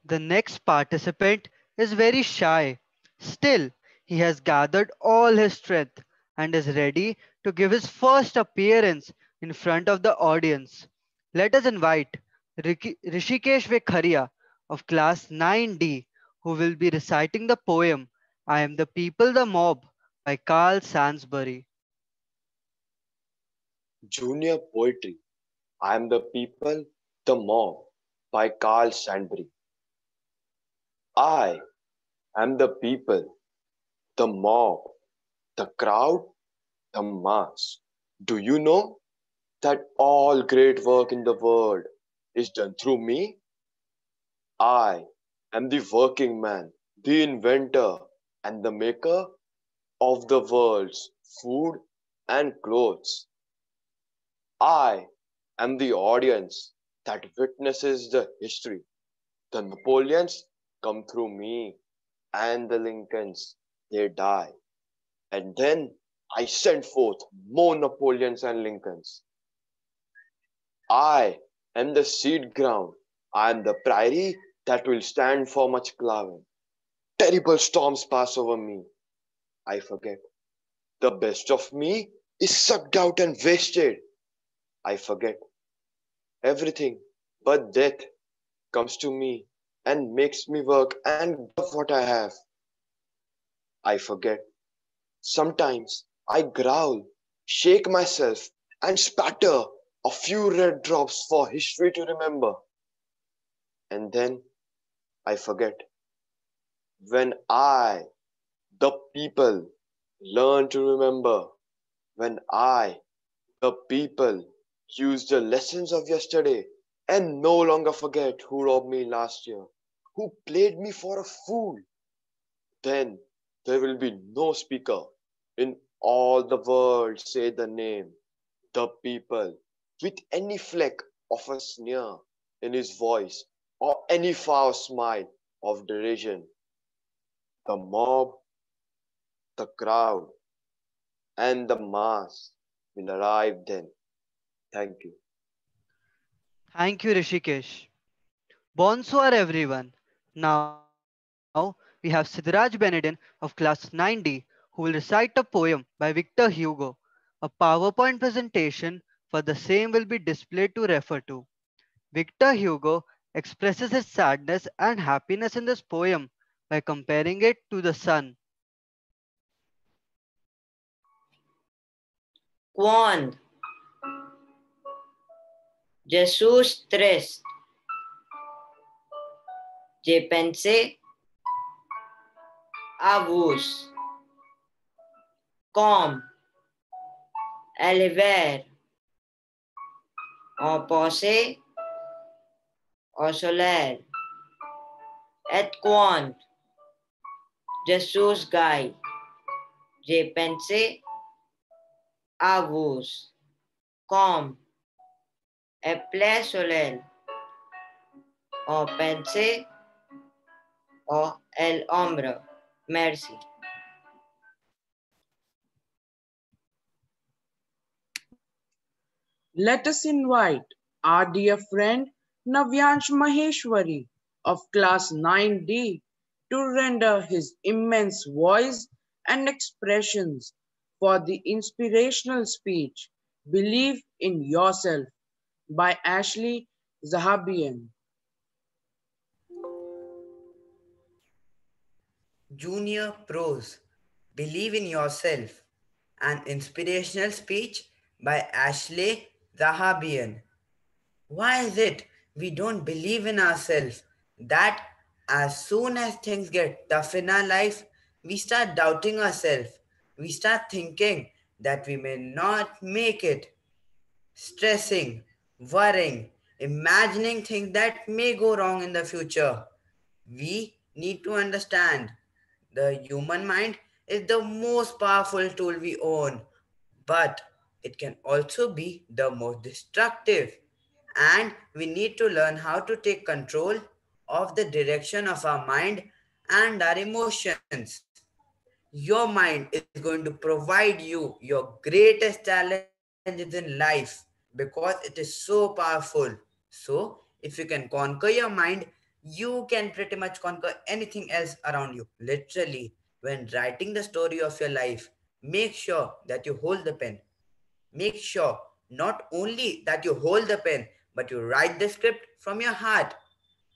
The next participant is very shy. Still, he has gathered all his strength and is ready to give his first appearance in front of the audience. Let us invite Rishikesh Vekharia of class 9D, who will be reciting the poem I Am the People, the Mob by Carl Sainsbury. Junior Poetry I Am the People, the Mob by Carl Sainsbury. I am the people, the mob, the crowd, the mass. Do you know that all great work in the world is done through me? I am the working man, the inventor, and the maker of the world's food and clothes. I am the audience that witnesses the history. The Napoleons come through me, and the Lincolns, they die. And then I send forth more Napoleons and Lincolns. I am the seed ground. I am the prairie that will stand for much plowing. Terrible storms pass over me. I forget. The best of me is sucked out and wasted. I forget. Everything but death comes to me and makes me work and give what I have. I forget. Sometimes I growl, shake myself, and spatter a few red drops for history to remember. And then I forget. When I, the people, learn to remember, when I, the people, use the lessons of yesterday and no longer forget who robbed me last year, who played me for a fool, then there will be no speaker in all the world say the name, the people, with any fleck of a sneer in his voice or any foul smile of derision. The mob, the crowd, and the mass will arrive then. Thank you. Thank you, Rishikesh. Bonsoir, everyone. Now we have Siddharaj Benedin of class 9D who will recite a poem by Victor Hugo. A PowerPoint presentation for the same will be displayed to refer to. Victor Hugo expresses his sadness and happiness in this poem by comparing it to the sun. Quando Jesus triste, je pensé à vous, comme l'hiver, en pensée au soleil, et quand Jesus gagne, je pensé à vous, comme et plein soleil, en pensée au l'ombre. Merci. Let us invite our dear friend Navyansh Maheshwari of class 9D to render his immense voice and expressions for the inspirational speech Believe in Yourself by Ashley Zahabian. Junior Prose, Believe in Yourself, an inspirational speech by Ashley Zahabian. Why is it we don't believe in ourselves that as soon as things get tough in our life, we start doubting ourselves? we start thinking that we may not make it, stressing, worrying, imagining things that may go wrong in the future. We need to understand the human mind is the most powerful tool we own, but it can also be the most destructive. And we need to learn how to take control of the direction of our mind and our emotions. Your mind is going to provide you your greatest challenges in life because it is so powerful. So, if you can conquer your mind, you can pretty much conquer anything else around you. Literally, when writing the story of your life, make sure that you hold the pen. Make sure not only that you hold the pen, but you write the script from your heart.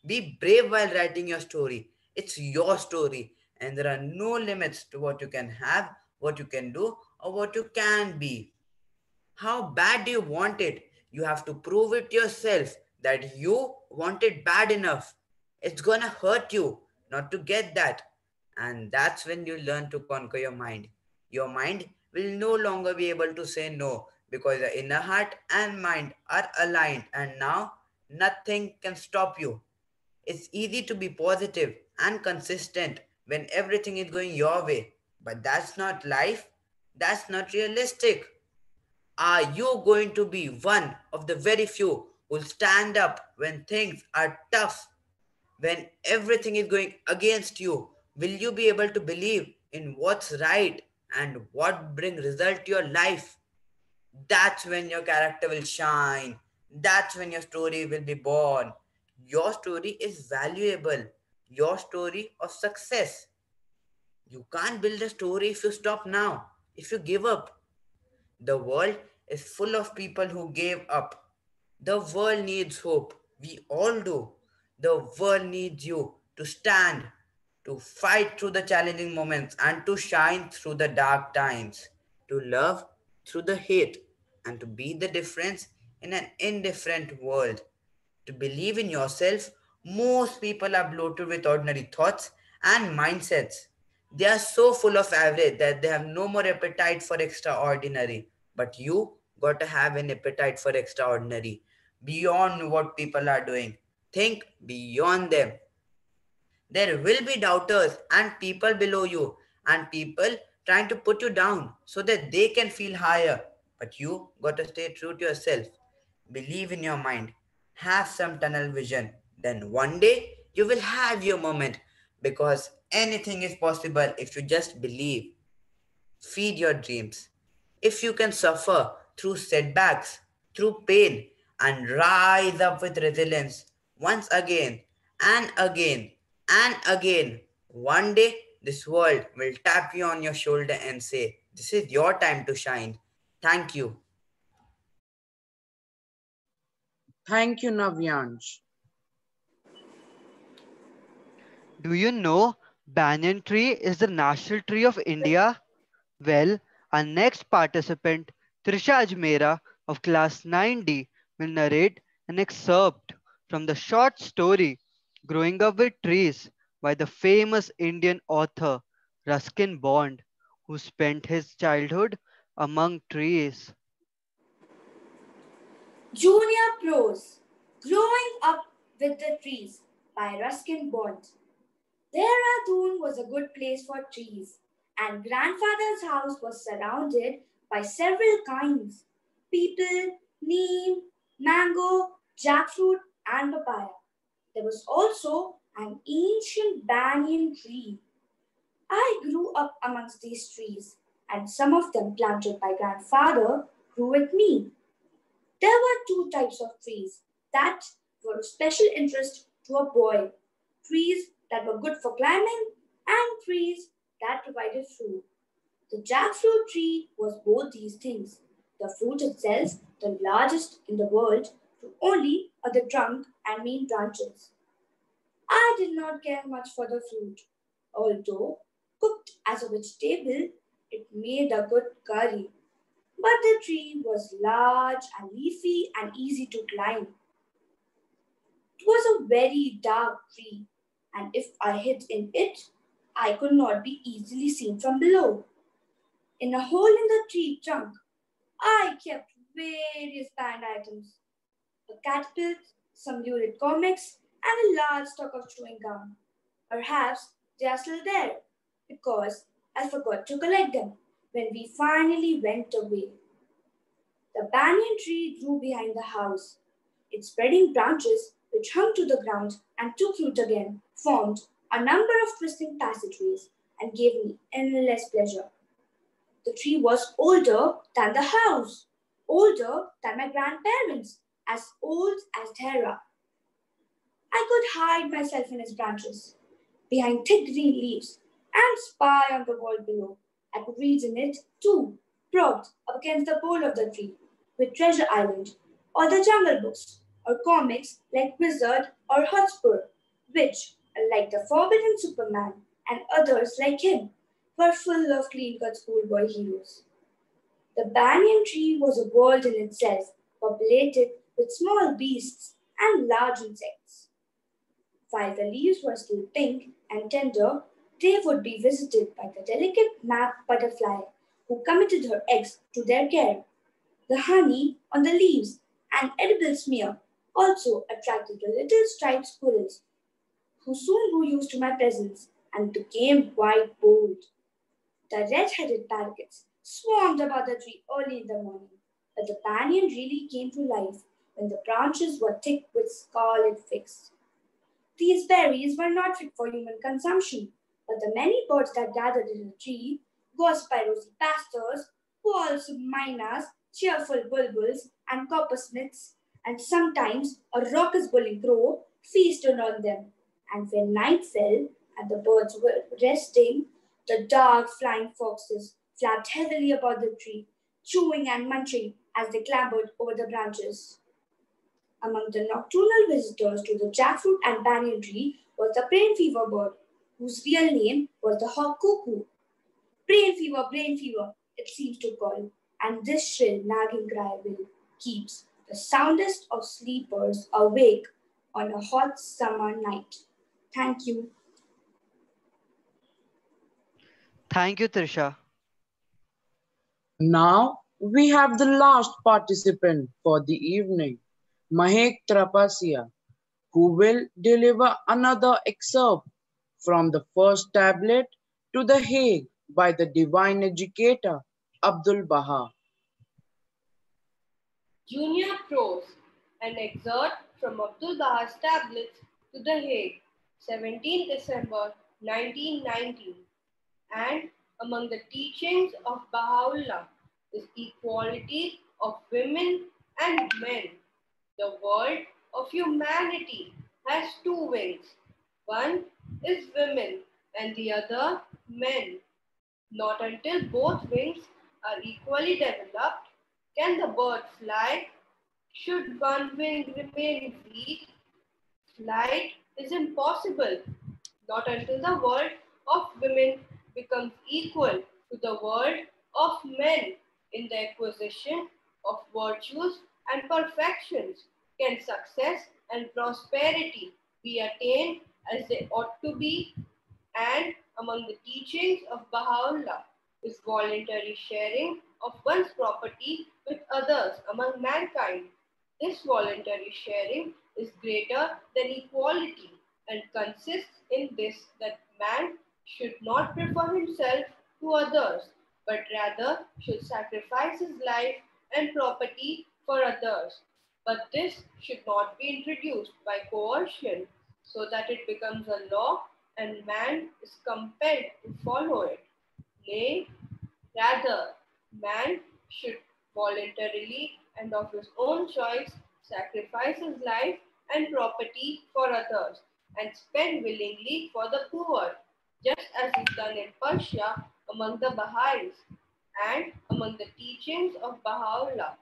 Be brave while writing your story. It's your story, and there are no limits to what you can have, what you can do, or what you can be. How bad do you want it? You have to prove it yourself that you want it bad enough. It's gonna hurt you not to get that. And that's when you learn to conquer your mind. Your mind will no longer be able to say no because your inner heart and mind are aligned, and now nothing can stop you. It's easy to be positive and consistent when everything is going your way, but that's not life. That's not realistic. Are you going to be one of the very few who stand up when things are tough, when everything is going against you? Will you be able to believe in what's right and what bring result to your life? That's when your character will shine. That's when your story will be born. Your story is valuable. Your story of success. You can't build a story if you stop now, if you give up. The world is full of people who gave up. The world needs hope. We all do. The world needs you to stand, to fight through the challenging moments, and to shine through the dark times, to love through the hate, and to be the difference in an indifferent world. To believe in yourself, most people are bloated with ordinary thoughts and mindsets. They are so full of average that they have no more appetite for extraordinary. But you got to have an appetite for extraordinary, beyond what people are doing. Think beyond them. There will be doubters and people below you and people trying to put you down so that they can feel higher. But you got to stay true to yourself. Believe in your mind. Have some tunnel vision. Then one day you will have your moment because anything is possible if you just believe. Feed your dreams. If you can suffer through setbacks, through pain, and rise up with resilience once again and again and again, one day this world will tap you on your shoulder and say, "This is your time to shine." Thank you. Thank you, Navyansh. Do you know banyan tree is the national tree of India? Well, our next participant, Trisha Ajmera of class 9D, will narrate an excerpt from the short story Growing Up with Trees by the famous Indian author Ruskin Bond, who spent his childhood among trees. Junior Prose Growing Up with the Trees by Ruskin Bond. Dehradun was a good place for trees, and grandfather's house was surrounded by several kinds: peepal, neem, mango, jackfruit, and papaya. There was also an ancient banyan tree. I grew up amongst these trees, and some of them planted by grandfather grew with me. There were two types of trees that were of special interest to a boy: trees that were good for climbing and trees that provided fruit. The jackfruit tree was both these things. The fruit itself, the largest in the world, grew only on the trunk and main branches. I did not care much for the fruit, although cooked as a vegetable, it made a good curry. But the tree was large and leafy and easy to climb. It was a very dark tree, and if I hid in it, I could not be easily seen from below. In a hole in the tree trunk, I kept various banned items, a catapult, some lurid comics, and a large stock of chewing gum. Perhaps they are still there, because I forgot to collect them when we finally went away. The banyan tree grew behind the house. Its spreading branches, which hung to the ground and took root again, formed a number of twisting passageways and gave me endless pleasure. The tree was older than the house, older than my grandparents, as old as Terra. I could hide myself in its branches, behind thick green leaves, and spy on the world below. I could read in it, too, propped up against the bole of the tree, with Treasure Island, or the Jungle Books, or comics like Wizard or Hotspur, which, like the Forbidden Superman and others like him, were full of clean-cut schoolboy heroes. The banyan tree was a world in itself, populated with small beasts and large insects. While the leaves were still pink and tender, they would be visited by the delicate map butterfly who committed her eggs to their care. The honey on the leaves and edible smear also attracted the little striped squirrels, who soon grew used to my presence and became quite bold. The red-headed parrots swarmed about the tree early in the morning, but the banyan really came to life when the branches were thick with scarlet figs. These berries were not fit for human consumption, but the many birds that gathered in the tree, ghost by rosy pastors, walls of mynas, cheerful bulbuls, and coppersmiths, and sometimes a raucous bully crow, feasted on them. And when night fell and the birds were resting, the dark flying foxes flapped heavily about the tree, chewing and munching as they clambered over the branches. Among the nocturnal visitors to the jackfruit and banyan tree was the brain fever bird, whose real name was the hawk cuckoo. Brain fever, it seems to call, and this shrill nagging cry will keeps the soundest of sleepers awake on a hot summer night. Thank you. Thank you, Trisha. Now we have the last participant for the evening, Mahek Trapasya, who will deliver another excerpt from the first tablet to the Hague by the divine educator Abdul Baha. Junior Prose, an excerpt from Abdul Baha's tablets to the Hague, 17 December 1919. And among the teachings of Baha'u'llah is equality of women and men. The world of humanity has two wings. One is women and the other men. Not until both wings are equally developed can the bird fly. Should one wing remain weak, flight is impossible. Not until the world of women becomes equal to the world of men in the acquisition of virtues and perfections can success and prosperity be attained as they ought to be. And among the teachings of Baha'u'llah is voluntary sharing of one's property with others among mankind. This voluntary sharing is greater than equality and consists in this, that man should not prefer himself to others, but rather should sacrifice his life and property for others. But this should not be introduced by coercion, so that it becomes a law and man is compelled to follow it. Nay, rather, man should voluntarily and of his own choice sacrifice his life and property for others and spend willingly for the poor, just as is done in Persia among the Baha'is. And among the teachings of Baha'u'llah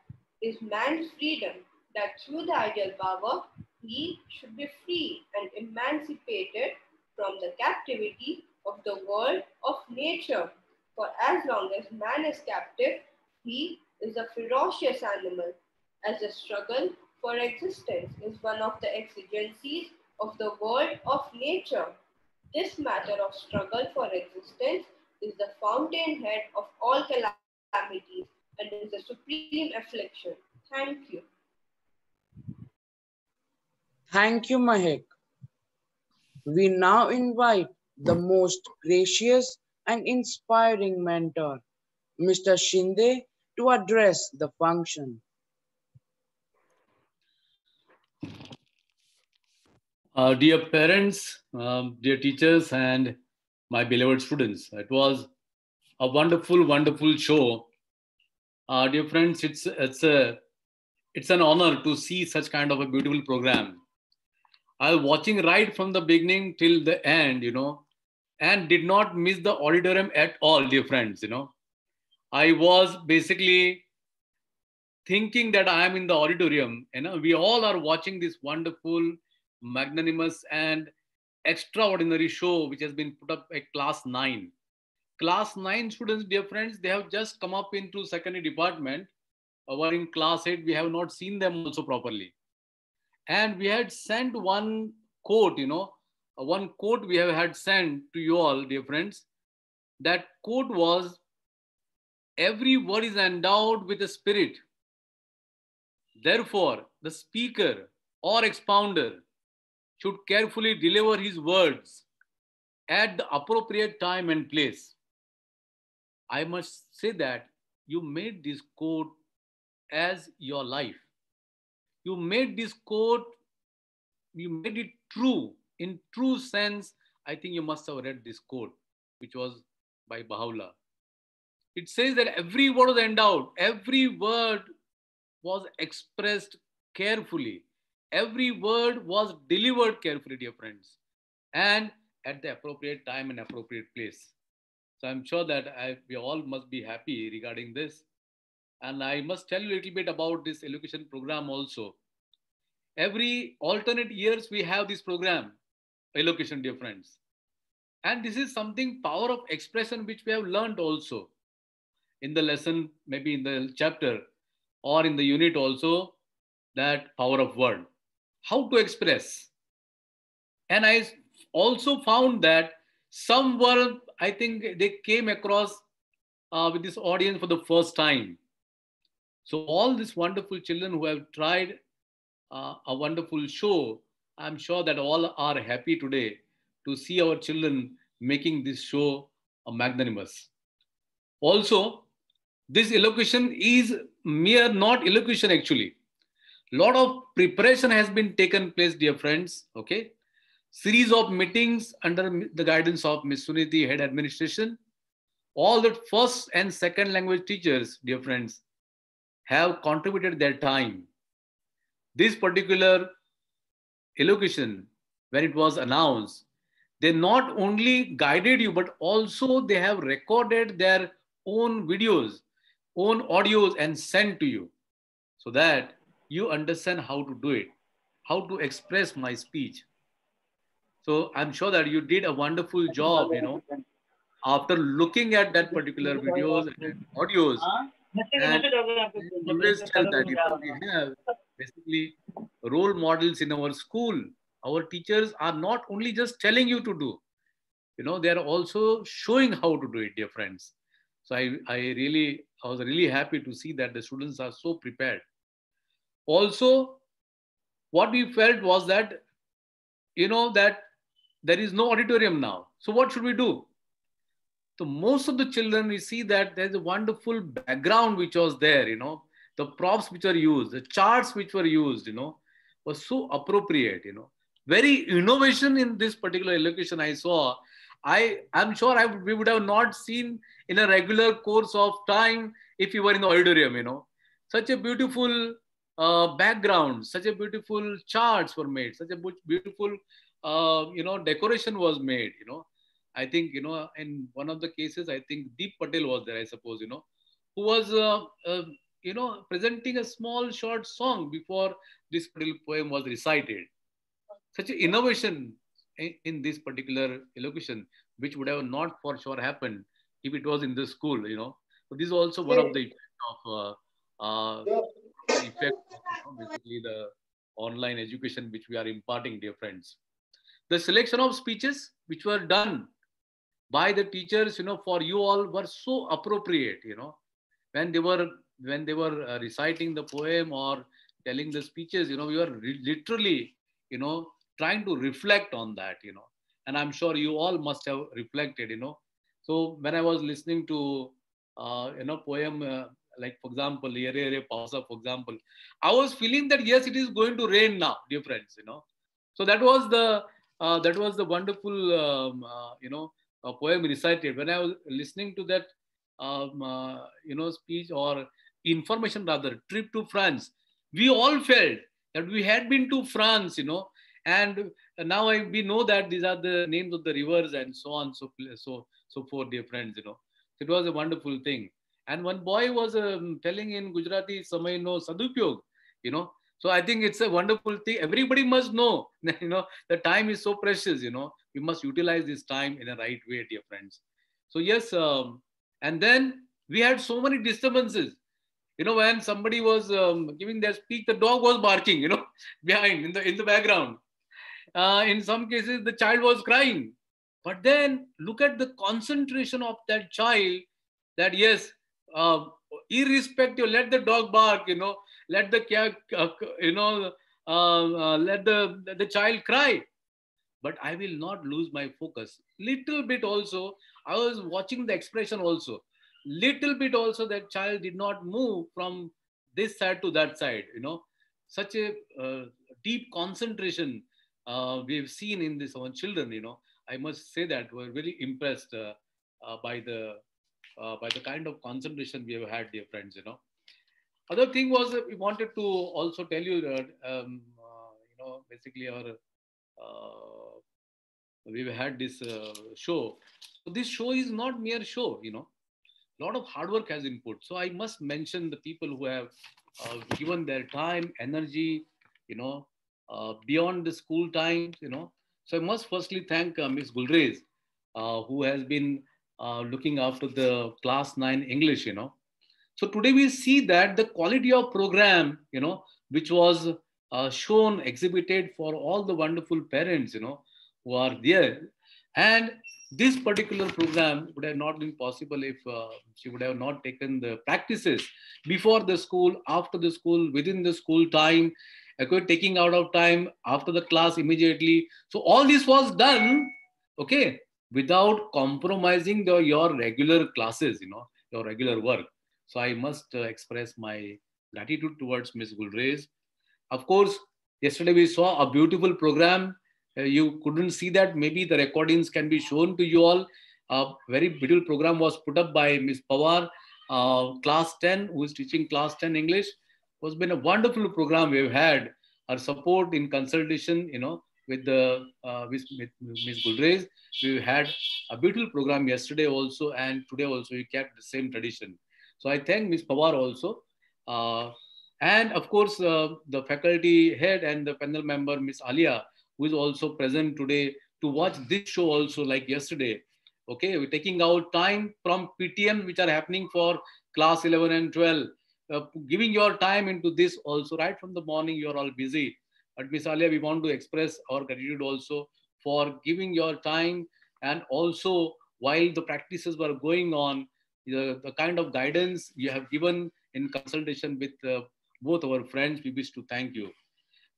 is man's freedom, that through the ideal power he should be free and emancipated from the captivity of the world of nature. For as long as man is captive, he is a ferocious animal, as the struggle for existence is one of the exigencies of the world of nature. This matter of struggle for existence is the fountainhead of all calamities and is the supreme affliction. Thank you. Thank you, Mahek. We now invite the most gracious and inspiring mentor, Mr. Shinde, to address the function. Dear parents, dear teachers, and my beloved students, it was a wonderful, wonderful show. Dear friends, it's an honor to see such kind of a beautiful program. I was watching right from the beginning till the end, and did not miss the auditorium at all, dear friends. I was basically thinking that I am in the auditorium. We all are watching this wonderful, magnanimous, and extraordinary show which has been put up by class 9. Class 9 students, dear friends, they have just come up into secondary department. Our in class 8, we have not seen them also properly. And we had sent one quote, one quote we have had sent to you all, dear friends. That quote was, every word is endowed with a spirit. Therefore, the speaker or expounder should carefully deliver his words at the appropriate time and place. I must say that you made this quote as your life. You made this quote, you made it true. In true sense, I think you must have read this quote, which was by Baha'u'llah. It says that every word was endowed, every word was expressed carefully. Every word was delivered carefully, dear friends, and at the appropriate time and appropriate place. So I'm sure that we all must be happy regarding this. And I must tell you a little bit about this education program also. Every alternate years, we have this program, elocution, dear friends. And this is something, power of expression, which we have learned also in the lesson, maybe in the chapter or in the unit also, that power of word, how to express. And I also found that some were, I think they came across with this audience for the first time. So all these wonderful children who have tried a wonderful show, I'm sure that all are happy today to see our children making this show magnanimous. Also, this elocution is mere not elocution actually. Lot of preparation has been taken place, dear friends. Okay, series of meetings under the guidance of Miss Suniti, head administration. All the first and second language teachers, dear friends, have contributed their time. This particular elocution, when it was announced, they not only guided you, but also they have recorded their own videos, own audios, and sent to you so that you understand how to do it, how to express my speech. So I'm sure that you did a wonderful job, after looking at that particular videos and audios. And I always tell that we have basically role models in our school. Our teachers are not only just telling you to do, they are also showing how to do it, dear friends. So I was really happy to see that the students are so prepared. Also, what we felt was that, that there is no auditorium now. So what should we do? So most of the children, we see that there's a wonderful background which was there, the props which are used, the charts which were used, was so appropriate, very innovation in this particular elocution I saw. I'm sure we would have not seen in a regular course of time if you were in the auditorium, such a beautiful background, such a beautiful charts were made, such a beautiful, decoration was made, I think, in one of the cases, I think Deep Patel was there, I suppose, who was, presenting a small short song before this particular poem was recited. Such an innovation in this particular elocution, which would have not for sure happened if it was in the school, So this is also one of the effect of basically the online education which we are imparting, dear friends. The selection of speeches which were done by the teachers, for you all were so appropriate, when they were reciting the poem or telling the speeches, we were literally, trying to reflect on that, and I'm sure you all must have reflected, So when I was listening to, poem, like for example, Yere Yere Pausa, for example, I was feeling that yes, it is going to rain now, dear friends, So that was the wonderful, poem recited. When I was listening to that, speech or information rather, trip to France, we all felt that we had been to France, and now we know that these are the names of the rivers and so on, so forth, dear friends, It was a wonderful thing. And one boy was telling in Gujarati, "Samay no sadupyog," So I think it's a wonderful thing. Everybody must know, the time is so precious, We must utilize this time in a right way, dear friends. So yes, and then we had so many disturbances. When somebody was giving their speech, the dog was barking, behind in the background. In some cases, the child was crying. But then look at the concentration of that child. That yes, irrespective, let the dog bark, let the cat, let the child cry. But I will not lose my focus. Little bit also, I was watching the expression also. Little bit also, that child did not move from this side to that side, Such a deep concentration we've seen in this own children, I must say that we're very impressed by the kind of concentration we have had, dear friends, Other thing was we wanted to also tell you that, basically we've had this show. So this show is not mere show, A lot of hard work has input. So I must mention the people who have given their time, energy, beyond the school times, So I must firstly thank Ms. Gulrez, who has been looking after the class 9 English, So today we see that the quality of program, which was shown, exhibited for all the wonderful parents, who are there. And this particular program would have not been possible if she would have not taken the practices before the school, after the school, within the school time, taking out of time after the class immediately. So all this was done, okay, without compromising your regular classes, your regular work. So I must express my gratitude towards Ms. Gulrez. Of course, yesterday we saw a beautiful program. You couldn't see that. Maybe the recordings can be shown to you all. A very beautiful program was put up by Ms. Pawar, class 10, who is teaching class 10 English. It has been a wonderful program we've had. Our support in consultation, with Ms. Gulrez. We had a beautiful program yesterday also, and today also we kept the same tradition. So I thank Ms. Pawar also. And of course, the faculty head and the panel member, Ms. Alia, who is also present today to watch this show also like yesterday. Okay, we're taking out time from PTM, which are happening for class 11 and 12. Giving your time into this also, right from the morning, you're all busy. But Ms. Alia, we want to express our gratitude also for giving your time, and also while the practices were going on, the kind of guidance you have given in consultation with both our friends, we wish to thank you.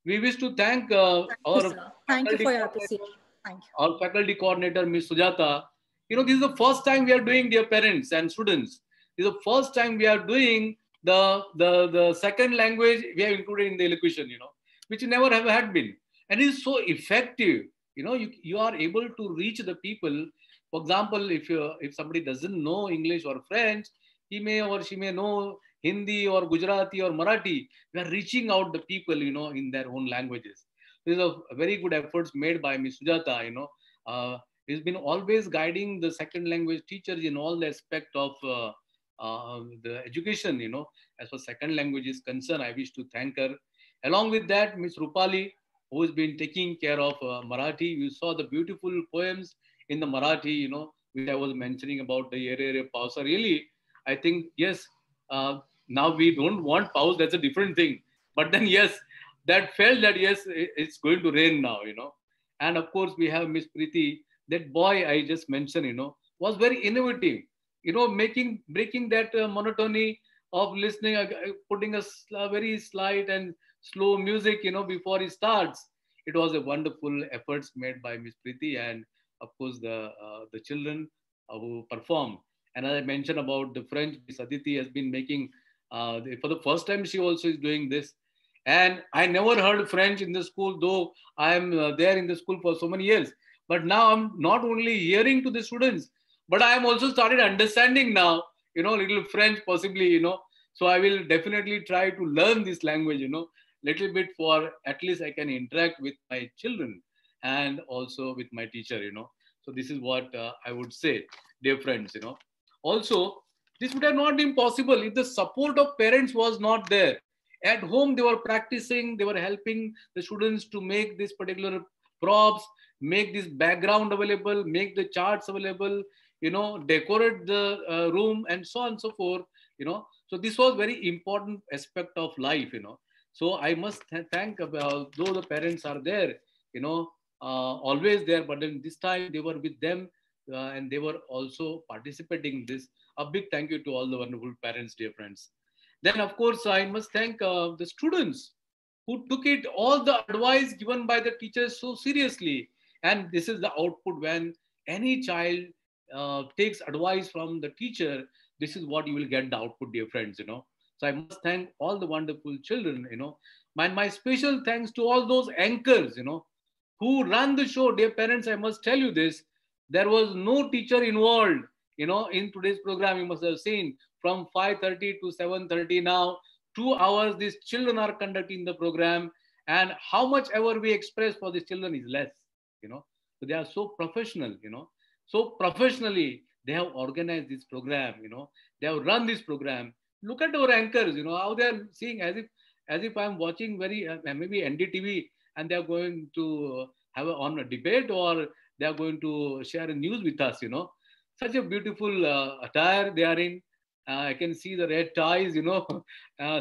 We wish to thank Thank you for your appreciation. Thank you. Our faculty coordinator, Ms. Sujata. This is the first time we are doing, dear parents and students. This is the first time we are doing the second language we have included in the elocution, which never have had been. And it is so effective. You are able to reach the people. For example, if somebody doesn't know English or French, he may or she may know Hindi or Gujarati or Marathi. We are reaching out the people, in their own languages. These are very good efforts made by Ms. Sujata, He's been always guiding the second language teachers in all the aspect of the education, as far as second language is concerned. I wish to thank her. Along with that, Ms. Rupali, who has been taking care of Marathi. You saw the beautiful poems in the Marathi, which I was mentioning about the Yere Yere Pausa. Really, I think, yes, now we don't want pause, that's a different thing. But then, yes, that felt that, yes, it's going to rain now, And of course, we have Miss Preeti, that boy I just mentioned, was very innovative, breaking that monotony of listening, putting a very slight and slow music, before he starts. It was a wonderful efforts made by Miss Preeti and of course the children who performed. And as I mentioned about the French, Miss Aditi has been making, for the first time she also is doing this. And I never heard French in the school, though I am there in the school for so many years. But now I'm not only hearing to the students, but I am also started understanding now, little French possibly, So I will definitely try to learn this language, little bit, for at least I can interact with my children and also with my teacher, So this is what I would say, dear friends, Also, this would have not been possible if the support of parents was not there. At home, they were practicing, they were helping the students to make this particular props, make this background available, make the charts available, decorate the room and so on and so forth, So this was very important aspect of life, So I must thank about, though the parents are there, always there, but then this time they were with them and they were also participating in this. A big thank you to all the wonderful parents, dear friends. Then, of course, I must thank the students who took it, all the advice given by the teachers so seriously. And this is the output when any child takes advice from the teacher. This is what you will get the output, dear friends, So I must thank all the wonderful children, My special thanks to all those anchors, who run the show. Dear parents, I must tell you this. There was no teacher involved, in today's program. You must have seen from 5:30 to 7:30 now, 2 hours, these children are conducting the program. And how much ever we express for these children is less, So they are so professional, So professionally, they have organized this program, They have run this program. Look at our anchors, how they are seeing as if I'm watching very maybe NDTV, and they are going to have on a debate, or they are going to share a news with us, Such a beautiful attire they are in. I can see the red ties,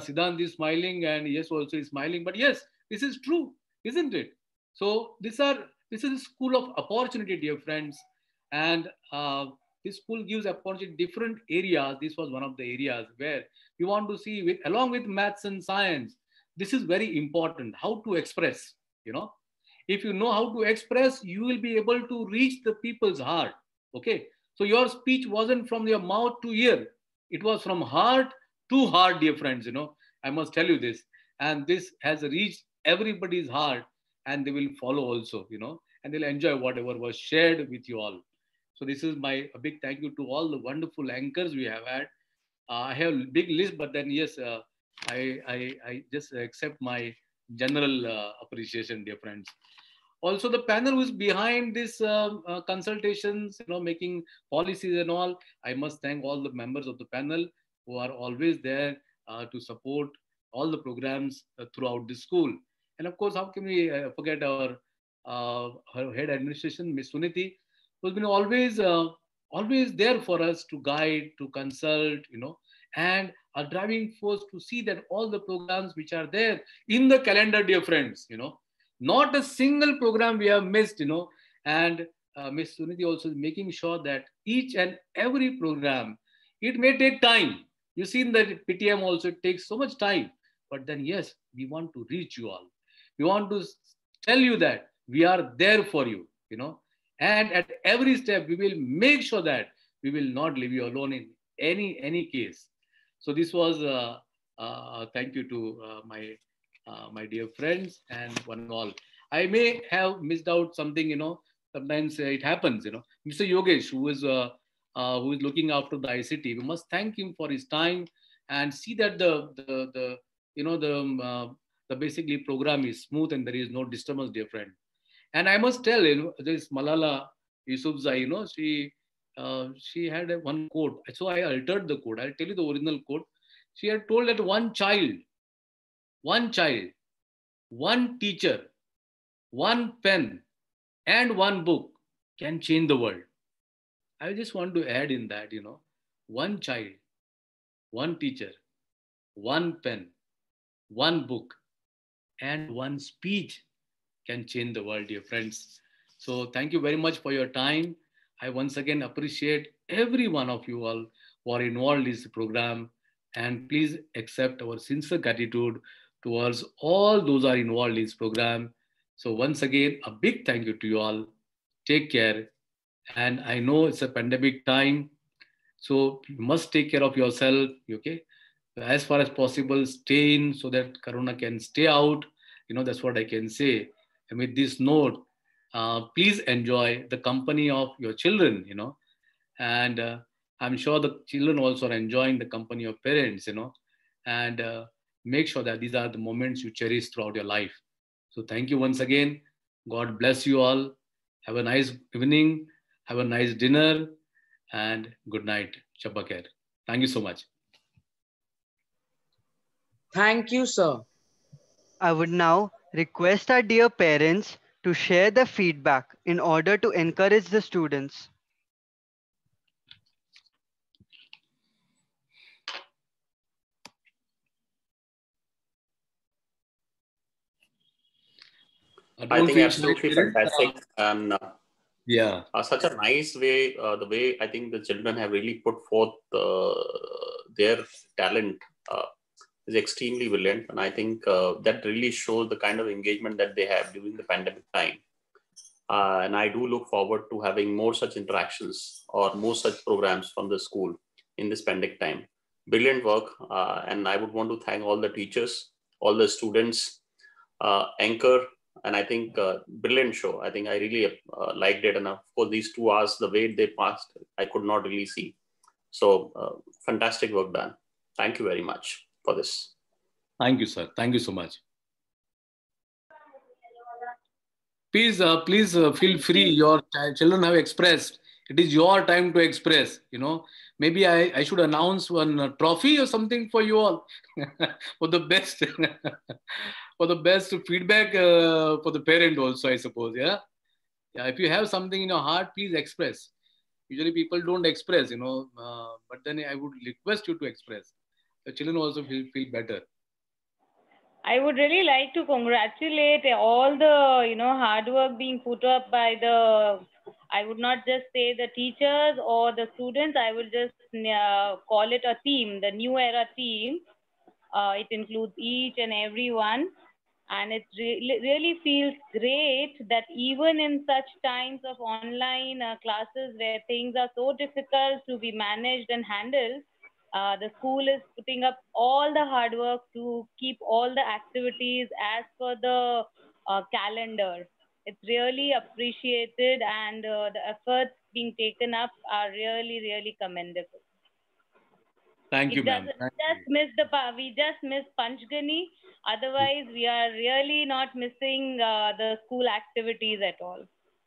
Siddhant is smiling, and yes, also is smiling. But yes, this is true, isn't it? So this is a school of opportunity, dear friends. And this school gives opportunity in different areas. This was one of the areas where we want to see, along with maths and science, this is very important, how to express, If you know how to express, you will be able to reach the people's heart, okay? So your speech wasn't from your mouth to ear. It was from heart to heart, dear friends, I must tell you this. And this has reached everybody's heart, and they will follow also, and they'll enjoy whatever was shared with you all. So this is a big thank you to all the wonderful anchors we have had. I have a big list, but then yes, I just accept my general appreciation, dear friends. Also, the panel who is behind this consultations, making policies and all, I must thank all the members of the panel who are always there to support all the programs throughout the school. And of course, how can we forget our her head administration, Ms. Suniti, who's been always there for us to guide, to consult, and a driving force to see that all the programs which are there in the calendar, dear friends, not a single program we have missed, and Ms. Suniti also is making sure that each and every program, it may take time. You see in the PTM also, it takes so much time, but then yes, we want to reach you all. We want to tell you that we are there for you, and at every step, we will make sure that we will not leave you alone in any case. So this was thank you to my dear friends and one and all. I may have missed out something, sometimes it happens, Mr. Yogesh, who is looking after the ICT, we must thank him for his time and see that the basically program is smooth and there is no disturbance, dear friend. And I must tell, this Malala Yousafzai, she had one quote. So I altered the quote. I'll tell you the original quote. She had told that one child, one teacher, one pen, and one book can change the world. I just want to add in that, one child, one teacher, one pen, one book, and one speech can change the world, dear friends. So thank you very much for your time. I once again appreciate every one of you all who are involved in this program, and please accept our sincere gratitude towards all those who are involved in this program. So once again, a big thank you to you all. Take care. And I know it's a pandemic time, so you must take care of yourself, okay? As far as possible, stay in so that Corona can stay out. That's what I can say. And with this note, please enjoy the company of your children, and I'm sure the children also are enjoying the company of parents, and make sure that these are the moments you cherish throughout your life. So thank you once again. God bless you all. Have a nice evening. Have a nice dinner, and good night. Shabba khair. Thank you so much. Thank you, sir. I would now request our dear parents to share their feedback in order to encourage the students. I think absolutely fantastic, and yeah, such a nice way. The way I think the children have really put forth their talent is extremely brilliant, and I think that really shows the kind of engagement that they have during the pandemic time. And I do look forward to having more such interactions or more such programs from the school in this pandemic time. Brilliant work, and I would want to thank all the teachers, all the students, Anchor. And I think brilliant show. I think I really liked it. And of course, these 2 hours, the way they passed, I could not really see. So fantastic work done. Thank you very much for this. Thank you, sir. Thank you so much. Please feel free. Your children have expressed. It is your time to express. Maybe I should announce one trophy or something for you all for the best. For the best feedback for the parent also, I suppose. Yeah. If you have something in your heart, please express. Usually people don't express, but then I would request you to express. The children also feel better. I would really like to congratulate all the hard work being put up by I would not just say the teachers or the students. I would just call it a team, the new era team. It includes each and everyone. And it really feels great that even in such times of online classes where things are so difficult to be managed and handled, the school is putting up all the hard work to keep all the activities as per the calendar. It's really appreciated, and the efforts being taken up are really, really commendable. Thank you, ma'am. We just missed Panchgani. Otherwise, we are really not missing the school activities at all.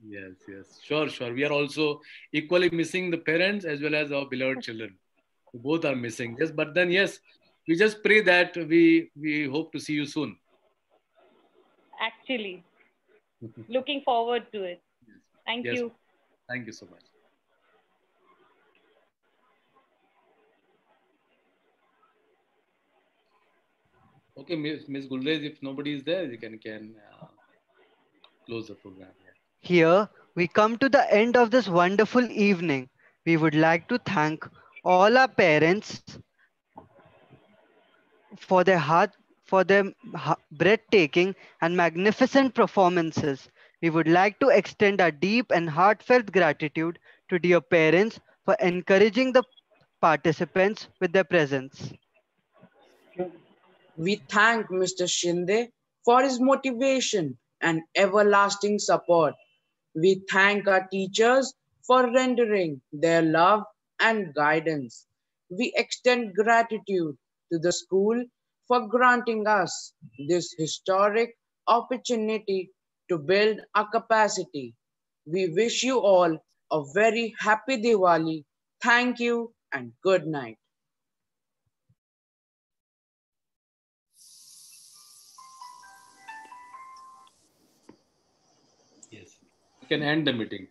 Yes. Sure. We are also equally missing the parents as well as our beloved children. Both are missing. Yes, but then yes, we just pray that we hope to see you soon. Actually, looking forward to it. Thank you. Thank you so much. Okay, Ms. Gulrez, if nobody is there, you can close the program. Here we come to the end of this wonderful evening. We would like to thank all our parents for their breathtaking and magnificent performances. We would like to extend our deep and heartfelt gratitude to dear parents for encouraging the participants with their presence. We thank Mr. Shinde for his motivation and everlasting support. We thank our teachers for rendering their love and guidance. We extend gratitude to the school for granting us this historic opportunity to build our capacity. We wish you all a very happy Diwali. Thank you and good night. Yes, you can end the meeting.